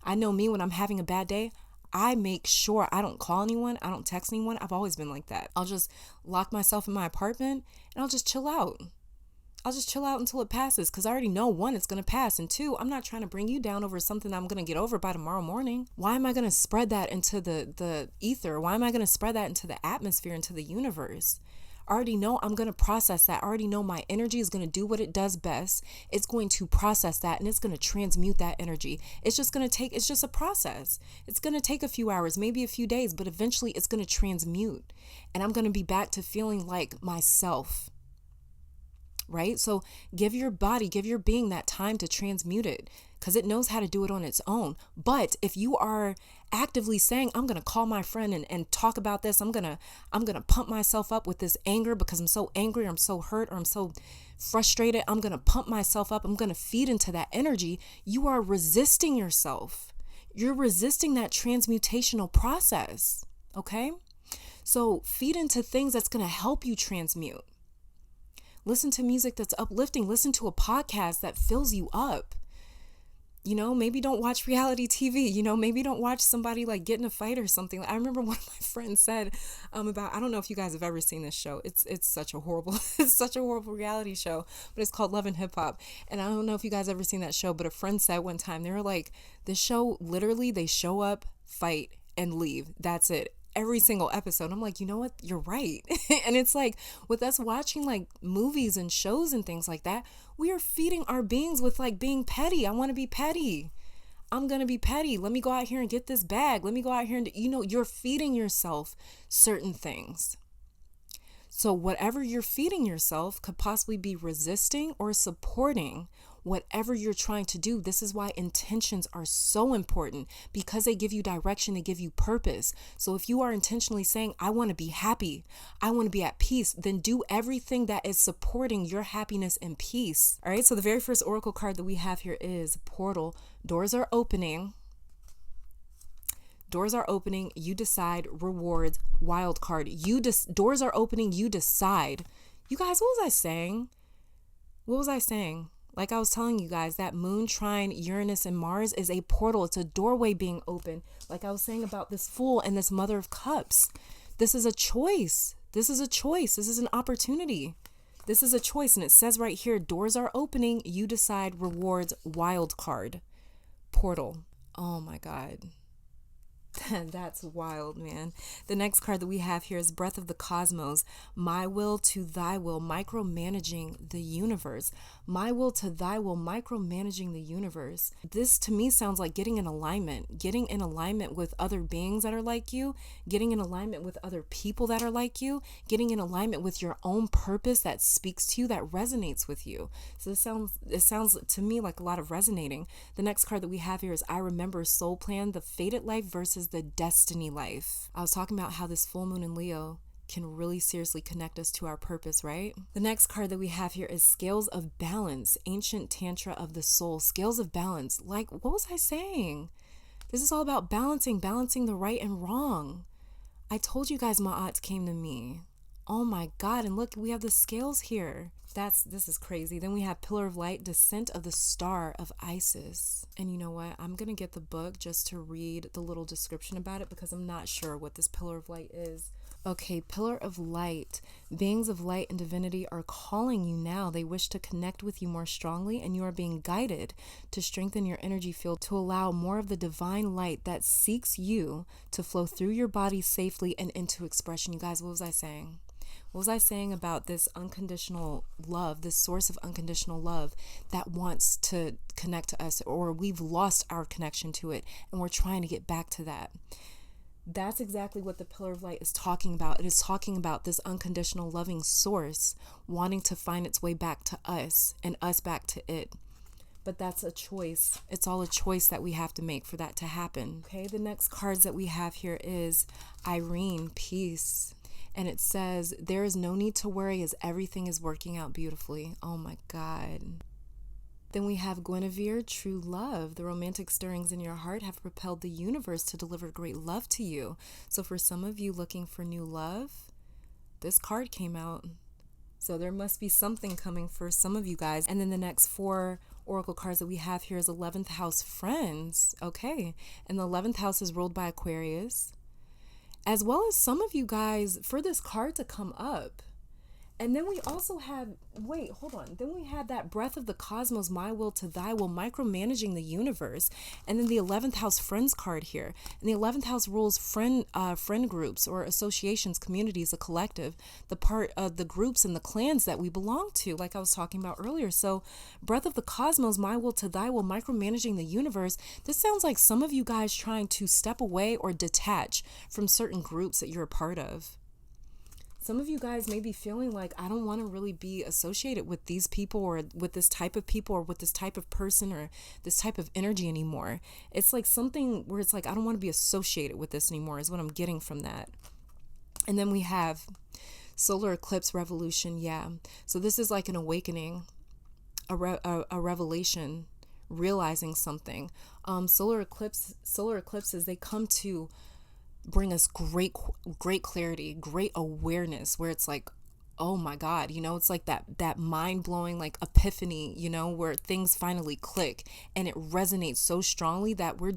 I know me, when I'm having a bad day, I make sure I don't call anyone. I don't text anyone. I've always been like that. I'll just lock myself in my apartment and I'll just chill out. I'll just chill out until it passes, because I already know, one, it's going to pass, and two, I'm not trying to bring you down over something I'm going to get over by tomorrow morning. Why am I going to spread that into the ether? Why am I going to spread that into the atmosphere, into the universe? I already know I'm going to process that. I already know my energy is going to do what it does best. It's going to process that, and it's going to transmute that energy. It's just a process. It's going to take a few hours, maybe a few days, but eventually it's going to transmute, and I'm going to be back to feeling like myself. Right? So give your body, give your being that time to transmute it. because it knows how to do it on its own. But if you are actively saying, I'm going to call my friend and talk about this, I'm going to pump myself up with this anger because I'm so angry, or I'm so hurt, or I'm so frustrated, I'm going to pump myself up, I'm going to feed into that energy, you are resisting yourself. You're resisting that transmutational process. Okay? So feed into things that's going to help you transmute. Listen to music that's uplifting. Listen to a podcast that fills you up. You know, maybe don't watch reality TV. You know, maybe don't watch somebody like get in a fight or something. I remember one of my friends said about, I don't know if you guys have ever seen this show. It's such a horrible, it's such a horrible reality show, but it's called Love and Hip Hop. And I don't know if you guys ever seen that show, but a friend said one time, they were like, this show, literally, they show up, fight, and leave. That's it. Every single episode. I'm like, you know what? You're right. And it's like with us watching like movies and shows and things like that, we are feeding our beings with like being petty. I want to be petty. I'm going to be petty. Let me go out here and get this bag. Let me go out here and, you know, you're feeding yourself certain things. So whatever you're feeding yourself could possibly be resisting or supporting whatever you're trying to do. This is why intentions are so important, because they give you direction, they give you purpose. So if you are intentionally saying, I want to be happy, I want to be at peace, then do everything that is supporting your happiness and peace. All right. So the very first oracle card that we have here is Portal. Doors are opening. Doors are opening. You decide. Rewards. Wild card. Doors are opening. You decide. You guys, what was I saying? What was I saying? Like I was telling you guys, that moon, trine, Uranus, and Mars is a portal. It's a doorway being open. Like I was saying about this Fool and this Mother of Cups. This is a choice. This is a choice. This is an opportunity. This is a choice. And it says right here, doors are opening. You decide. Rewards. Wild card. Portal. Oh my God. That's wild, man. The next card that we have here is Breath of the Cosmos. My will to thy will, micromanaging the universe. My will to thy will, micromanaging the universe. This to me sounds like getting in alignment with other beings that are like you, getting in alignment with other people that are like you, getting in alignment with your own purpose that speaks to you, that resonates with you. So it sounds to me like a lot of resonating. The next card that we have here is I Remember Soul Plan, the fated life versus the destiny life. I was talking about how this full moon in Leo can really seriously connect us to our purpose, right? The next card that we have here is Scales of Balance, Ancient Tantra of the Soul. Scales of Balance. Like, what was I saying? This is all about balancing the right and wrong. I told you guys Maat came to me. Oh my God. And look, we have the scales here. This is crazy. Then we have Pillar of Light, Descent of the Star of Isis. And you know what? I'm going to get the book just to read the little description about it because I'm not sure what this Pillar of Light is. Okay, Pillar of Light. Beings of light and divinity are calling you now. They wish to connect with you more strongly, and you are being guided to strengthen your energy field to allow more of the divine light that seeks you to flow through your body safely and into expression. You guys, what was I saying? What was I saying about this unconditional love, this source of unconditional love that wants to connect to us, or we've lost our connection to it and we're trying to get back to that? That's exactly what the Pillar of Light is talking about. It is talking about this unconditional loving source wanting to find its way back to us and us back to it. But that's a choice. It's all a choice that we have to make for that to happen. Okay, the next cards that we have here is Irene, Peace. And it says, there is no need to worry as everything is working out beautifully. Oh my God. Then we have Guinevere, True Love. The romantic stirrings in your heart have propelled the universe to deliver great love to you. So for some of you looking for new love, this card came out. So there must be something coming for some of you guys. And then the next 4 oracle cards that we have here is 11th house, Friends. Okay. And the 11th house is ruled by Aquarius. As well as some of you guys, for this card to come up. And then we also have, wait, hold on. Then we have that Breath of the Cosmos, My Will to Thy Will, micromanaging the universe. And then the 11th house Friends card here. And the 11th house rules friend groups or associations, communities, a collective, the part of the groups and the clans that we belong to, like I was talking about earlier. So Breath of the Cosmos, My Will to Thy Will, micromanaging the universe. This sounds like some of you guys trying to step away or detach from certain groups that you're a part of. some of you guys may be feeling like, I don't want to really be associated with these people or with this type of people or with this type of person or this type of energy anymore. It's like something where it's like, I don't want to be associated with this anymore is what I'm getting from that. And then we have solar eclipse revolution. Yeah. So this is like an awakening, a revelation, realizing something. Solar eclipses, they come to bring us great clarity, great awareness, where it's like, oh my God, it's like that mind-blowing like epiphany, where things finally click and it resonates so strongly that we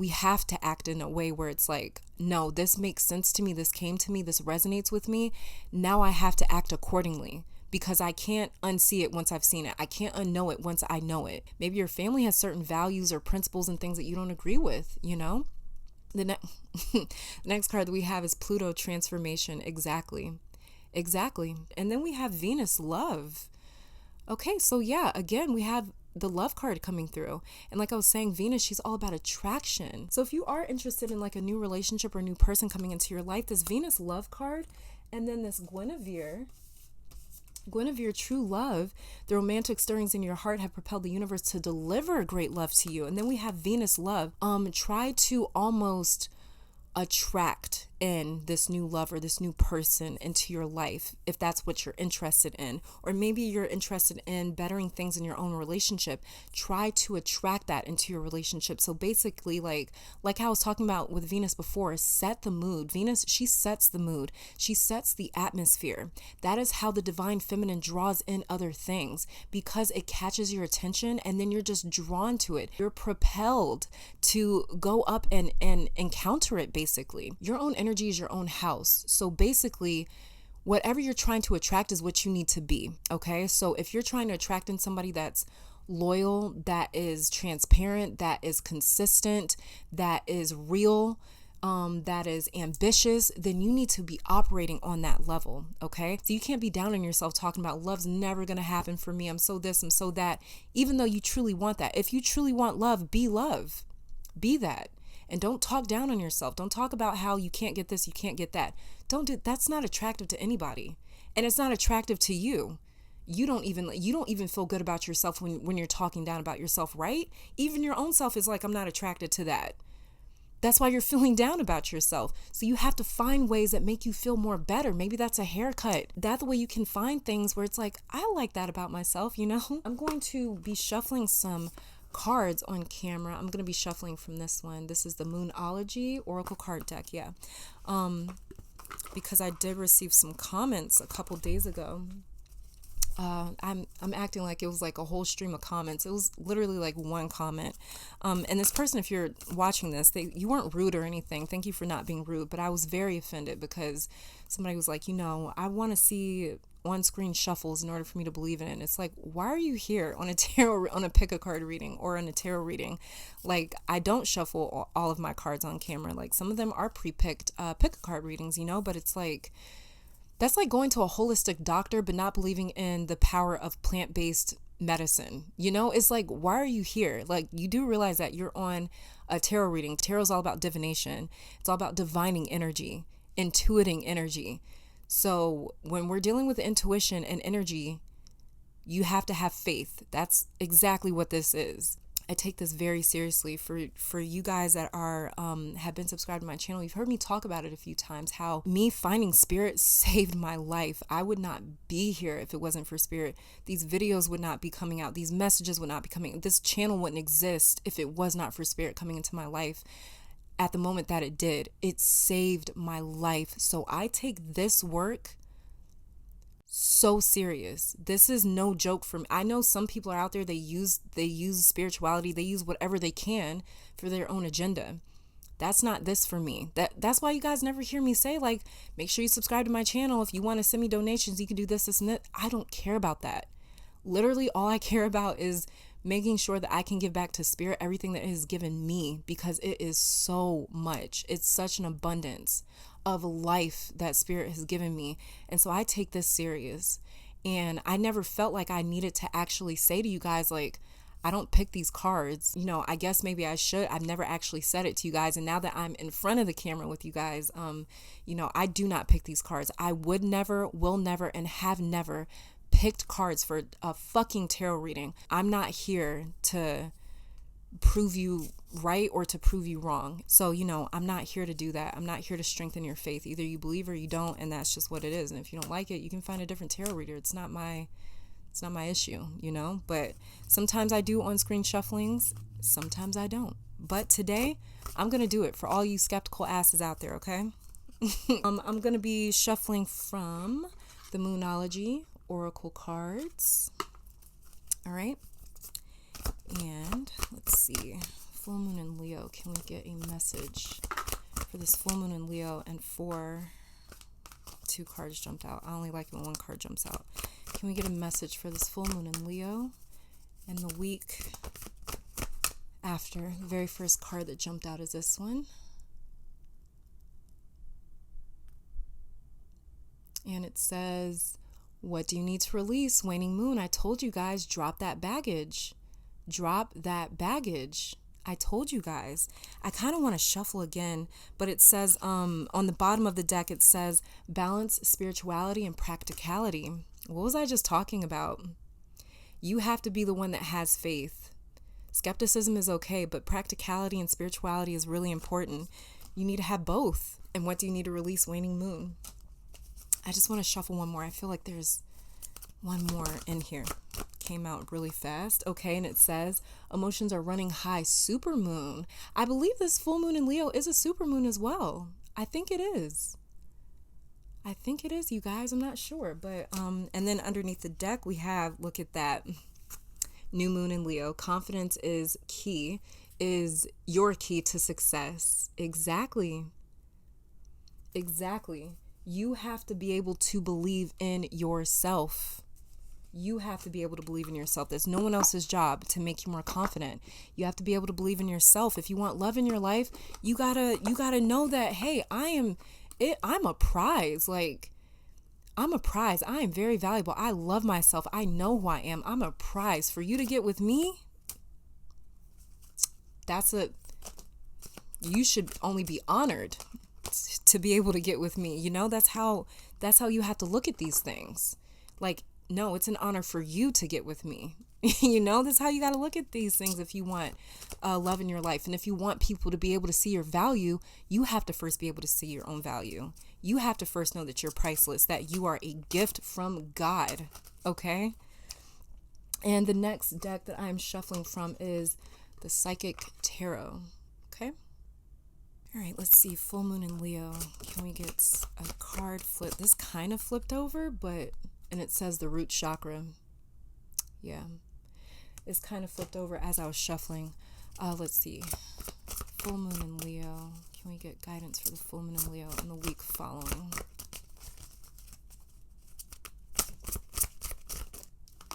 have to act in a way where it's like, no, this makes sense to me, this came to me, this resonates with me, now I have to act accordingly. Because I can't unsee it once I've seen it. I can't unknow it once I know it. Maybe your family has certain values or principles and things that you don't agree with, The next card that we have is Pluto transformation. Exactly. And then we have Venus love. Okay, so yeah, again, we have the love card coming through. And like I was saying, Venus, she's all about attraction. So if you are interested in like a new relationship or a new person coming into your life, this Venus love card, and then this Guinevere, true love, the romantic stirrings in your heart have propelled the universe to deliver great love to you. And then we have Venus love. Try to almost attract in this new lover, this new person into your life, if that's what you're interested in. Or maybe you're interested in bettering things in your own relationship. Try to attract that into your relationship. So basically, like how I was talking about with Venus before, set the mood. Venus, she sets the mood. She sets the atmosphere. That is how the divine feminine draws in other things, because it catches your attention and then you're just drawn to it. You're propelled to go up and encounter it, basically. Your own energy is your own house. So basically, whatever you're trying to attract is what you need to be. Okay. So if you're trying to attract in somebody that's loyal, that is transparent, that is consistent, that is real, that is ambitious, then you need to be operating on that level. Okay. So you can't be down on yourself talking about love's never going to happen for me. I'm so this, I'm so that, even though you truly want that. If you truly want love, be love, be that. And don't talk down on yourself. Don't talk about how you can't get this, you can't get that. That's not attractive to anybody. And it's not attractive to you. You don't even feel good about yourself when you're talking down about yourself, right? Even your own self is like, I'm not attracted to that. That's why you're feeling down about yourself. So you have to find ways that make you feel more better. Maybe that's a haircut. That's the way you can find things where it's like, I like that about myself, I'm going to be shuffling some cards on camera. I'm going to be shuffling from this one. This is the Moonology Oracle card deck. Yeah. Because I did receive some comments a couple days ago. I'm acting like it was like a whole stream of comments. It was literally like one comment. And this person, if you're watching this, you weren't rude or anything. Thank you for not being rude. But I was very offended because somebody was like, I want to see on-screen shuffles in order for me to believe in it. And it's like, why are you here on a pick a card reading or on a tarot reading? Like, I don't shuffle all of my cards on camera. Like, some of them are pre-picked pick a card readings, but it's like, that's like going to a holistic doctor but not believing in the power of plant-based medicine. It's like, why are you here? Like, you do realize that you're on a tarot reading. Tarot is all about divination. It's all about divining energy, intuiting energy. So when we're dealing with intuition and energy, you have to have faith. That's exactly what this is. I take this very seriously. For you guys that are have been subscribed to my channel, you've heard me talk about it a few times, how me finding spirit saved my life. I would not be here if it wasn't for spirit. These videos would not be coming out. These messages would not be coming. This channel wouldn't exist if it was not for spirit coming into my life. At the moment that it did, it saved my life. So I take this work so serious. This is no joke for me. I know some people are out there, they use spirituality, they use whatever they can for their own agenda. That's not this for me. That's why you guys never hear me say, like, make sure you subscribe to my channel. If you want to send me donations, you can do this, and that. I don't care about that. Literally, all I care about is making sure that I can give back to spirit everything that it has given me, because it is so much. It's such an abundance of life that spirit has given me. And so I take this serious. And I never felt like I needed to actually say to you guys, like, I don't pick these cards. You know, I guess maybe I should. I've never actually said it to you guys. And now that I'm in front of the camera with you guys, you know, I do not pick these cards. I would never, will never, and have never picked cards for a fucking tarot reading. I'm not here to prove you right or to prove you wrong. So, you know, I'm not here to do that. I'm not here to strengthen your faith. Either you believe or you don't, and that's just what it is. And if you don't like it, you can find a different tarot reader. It's not my issue, you know. But sometimes I do on-screen shufflings, sometimes I don't. But today, I'm gonna do it for all you skeptical asses out there, okay? I'm gonna be shuffling from the Moonology Oracle cards. All right. And let's see, full moon in Leo. Can we get a message for this full moon in Leo? And two cards jumped out. I only like it when one card jumps out. Can we get a message for this full moon in Leo and the week after? The very first card that jumped out is this one. And it says, what do you need to release? Waning moon. I told you guys, drop that baggage. Drop that baggage. I told you guys. I kind of want to shuffle again, but it says on the bottom of the deck, it says balance spirituality and practicality. What was I just talking about? You have to be the one that has faith. Skepticism is okay, but practicality and spirituality is really important. You need to have both. And what do you need to release? Waning moon. I just want to shuffle one more. I feel like there's one more in here. Came out really fast. Okay, and it says emotions are running high. Super moon. I believe this full moon in Leo is a super moon as well. I think it is. I think it is, you guys. I'm not sure, but and then underneath the deck we have, look at that, new moon in Leo. Confidence is key. Is your key to success. Exactly. You have to be able to believe in yourself. You have to be able to believe in yourself. There's no one else's job to make you more confident. You have to be able to believe in yourself. If you want love in your life, you gotta know that, hey, I'm a prize. Like, I'm a prize. I am very valuable. I love myself. I know who I am. I'm a prize. For you to get with me, you should only be honored to be able to get with me. You know, that's how you have to look at these things. Like, no, it's an honor for you to get with me. You know, that's how you got to look at these things if you want love in your life. And if you want people to be able to see your value, you have to first be able to see your own value. You have to first know that you're priceless, that you are a gift from God. Okay? And the next deck that I'm shuffling from is the Psychic Tarot. Okay? All right, let's see. Full moon in Leo. Can we get a card flip? This kind of flipped over, and it says the root chakra. Yeah, it's kind of flipped over as I was shuffling. Let's see. Full moon in Leo. Can we get guidance for the full moon in Leo and the week following?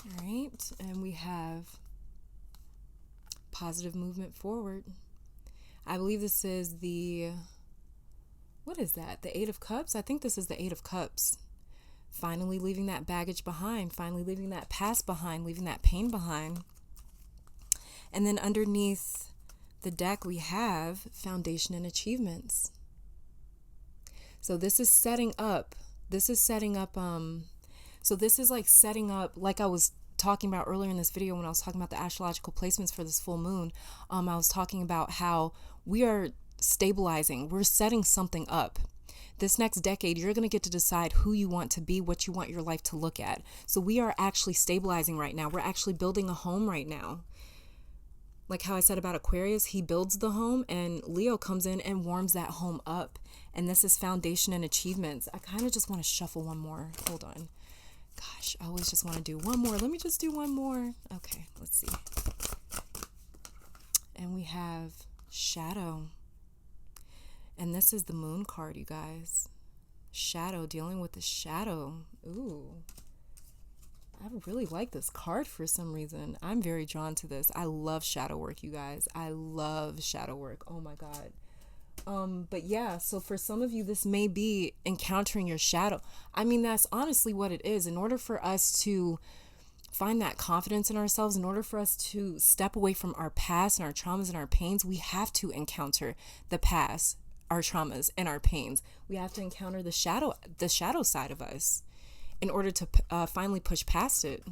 All right, and we have positive movement forward. I believe this is what is that? The Eight of Cups? I think this is the Eight of Cups. Finally leaving that baggage behind, finally leaving that past behind, leaving that pain behind. And then underneath the deck we have foundation and achievements. So this is setting up, so this is like setting up, like I was talking about earlier in this video when I was talking about the astrological placements for this full moon. I was talking about how we are stabilizing, we're setting something up. This next decade, you're going to get to decide who you want to be, what you want your life to look at. So we are actually stabilizing right now. We're actually building a home right now. Like how I said about Aquarius, he builds the home and Leo comes in and warms that home up. And this is foundation and achievements. I kind of just want to shuffle one more. Hold on. Gosh, I always just want to do one more. Let me just do one more. Okay, let's see. And we have shadow. And this is the moon card, you guys. Shadow, dealing with the shadow. Ooh. I really like this card for some reason. I'm very drawn to this. I love shadow work, you guys. I love shadow work. Oh my God. But yeah, so for some of you, this may be encountering your shadow. I mean, that's honestly what it is. In order for us to find that confidence in ourselves, in order for us to step away from our past and our traumas and our pains, we have to encounter the past, our traumas and our pains. We have to encounter the shadow side of us in order to finally push past it.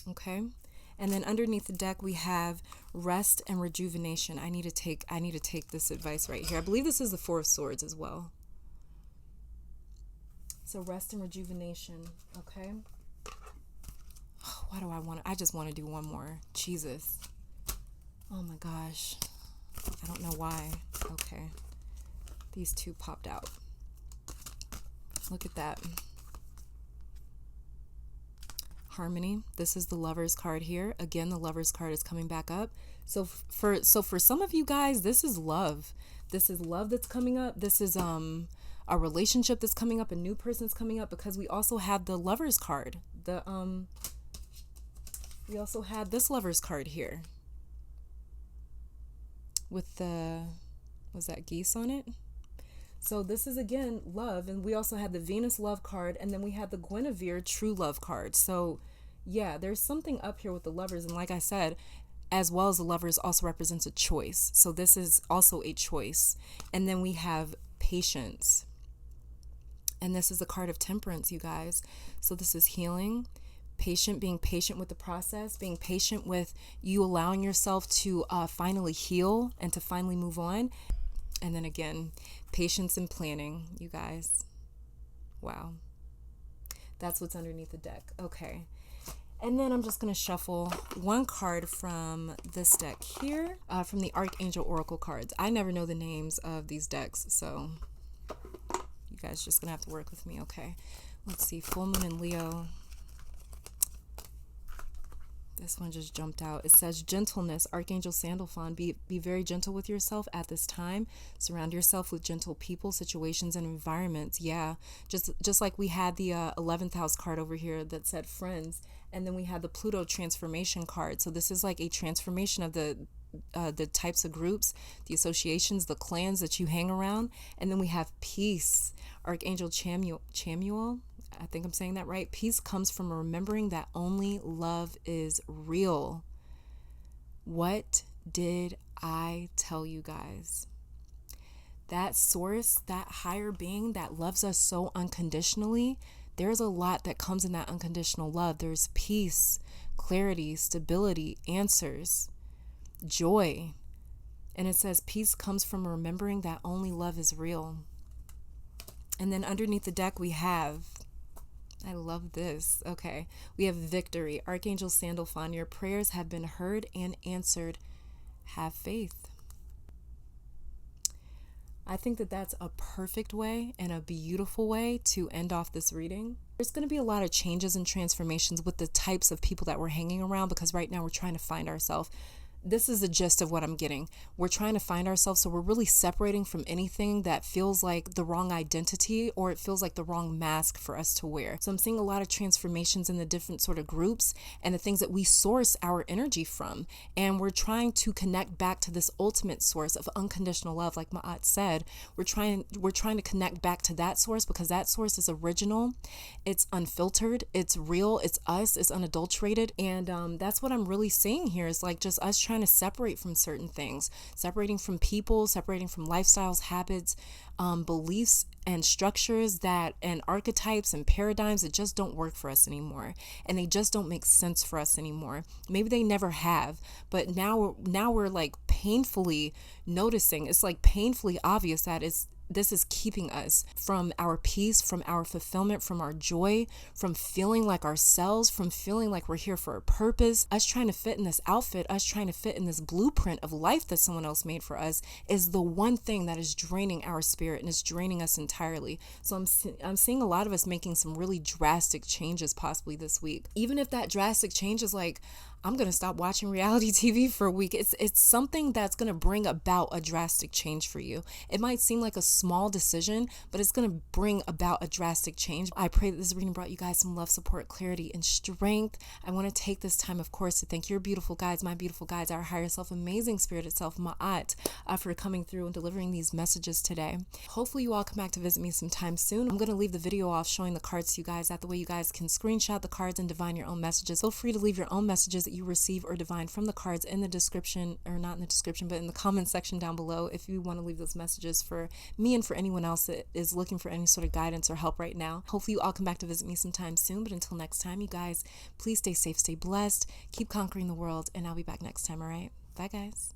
Okay. And then underneath the deck, we have rest and rejuvenation. I need to take this advice right here. I believe this is the Four of Swords as well. So rest and rejuvenation. Okay. Why do I just want to do one more. Jesus. Oh my gosh. I don't know why. Okay. These two popped out. Look at that. Harmony. This is the Lovers card here. Again, the Lovers card is coming back up. So for some of you guys, this is love. This is love that's coming up. This is a relationship that's coming up, a new person's coming up, because we also have the Lovers card. We also had this Lovers card here with was that geese on it? So this is, again, love. And we also had the Venus love card. And then we had the Guinevere true love card. So yeah, there's something up here with the Lovers. And like I said, as well as the Lovers also represents a choice. So this is also a choice. And then we have patience. And this is the card of Temperance, you guys. So this is healing, being patient with the process, being patient with you allowing yourself to finally heal and to finally move on. And then again, patience and planning, you guys. Wow. That's what's underneath the deck. Okay. And then I'm just going to shuffle one card from this deck here, from the Archangel Oracle cards. I never know the names of these decks, so you guys just going to have to work with me. Okay. Let's see. Full Moon in Leo. This one just jumped out. It says gentleness, Archangel Sandalphon. Be very gentle with yourself at this time. Surround yourself with gentle people, situations, and environments. Yeah, just like we had the 11th house card over here that said friends. And then we had the Pluto transformation card. So this is like a transformation of the types of groups, the associations, the clans that you hang around. And then we have peace, Archangel Chamuel. I think I'm saying that right. Peace comes from remembering that only love is real. What did I tell you guys? That source, that higher being that loves us so unconditionally, there's a lot that comes in that unconditional love. There's peace, clarity, stability, answers, joy. And it says peace comes from remembering that only love is real. And then underneath the deck we have, I love this. Okay. We have victory. Archangel Sandalphon, your prayers have been heard and answered. Have faith. I think that that's a perfect way and a beautiful way to end off this reading. There's going to be a lot of changes and transformations with the types of people that we're hanging around, because right now we're trying to find ourselves. This is the gist of what I'm getting. We're trying to find ourselves, so we're really separating from anything that feels like the wrong identity, or it feels like the wrong mask for us to wear. So I'm seeing a lot of transformations in the different sort of groups and the things that we source our energy from. And we're trying to connect back to this ultimate source of unconditional love. Like Maat said, we're trying to connect back to that source, because that source is original, it's unfiltered, it's real, it's us, it's unadulterated. And that's what I'm really seeing here, is like just us trying to separate from certain things, separating from people, separating from lifestyles, habits, beliefs and structures and archetypes and paradigms that just don't work for us anymore, and they just don't make sense for us anymore. Maybe they never have, but now we're like painfully noticing, it's like painfully obvious that this is keeping us from our peace, from our fulfillment, from our joy, from feeling like ourselves, from feeling like we're here for a purpose. Us trying to fit in this outfit, us trying to fit in this blueprint of life that someone else made for us, is the one thing that is draining our spirit and is draining us entirely. So I'm seeing a lot of us making some really drastic changes possibly this week. Even if that drastic change is like, I'm going to stop watching reality TV for a week. It's something that's going to bring about a drastic change for you. It might seem like a small decision, but it's going to bring about a drastic change. I pray that this reading brought you guys some love, support, clarity, and strength. I want to take this time, of course, to thank your beautiful guides, my beautiful guides, our higher self, amazing spirit itself, Maat, for coming through and delivering these messages today. Hopefully you all come back to visit me sometime soon. I'm going to leave the video off showing the cards to you guys. That way you guys can screenshot the cards and divine your own messages. Feel free to leave your own messages that you receive or divine from the cards in the description, or not in the description, but in the comment section down below if you want to leave those messages for me and for anyone else that is looking for any sort of guidance or help right now. Hopefully you all come back to visit me sometime soon, but until next time, you guys, please stay safe, stay blessed, keep conquering the world, and I'll be back next time, all right? Bye, guys.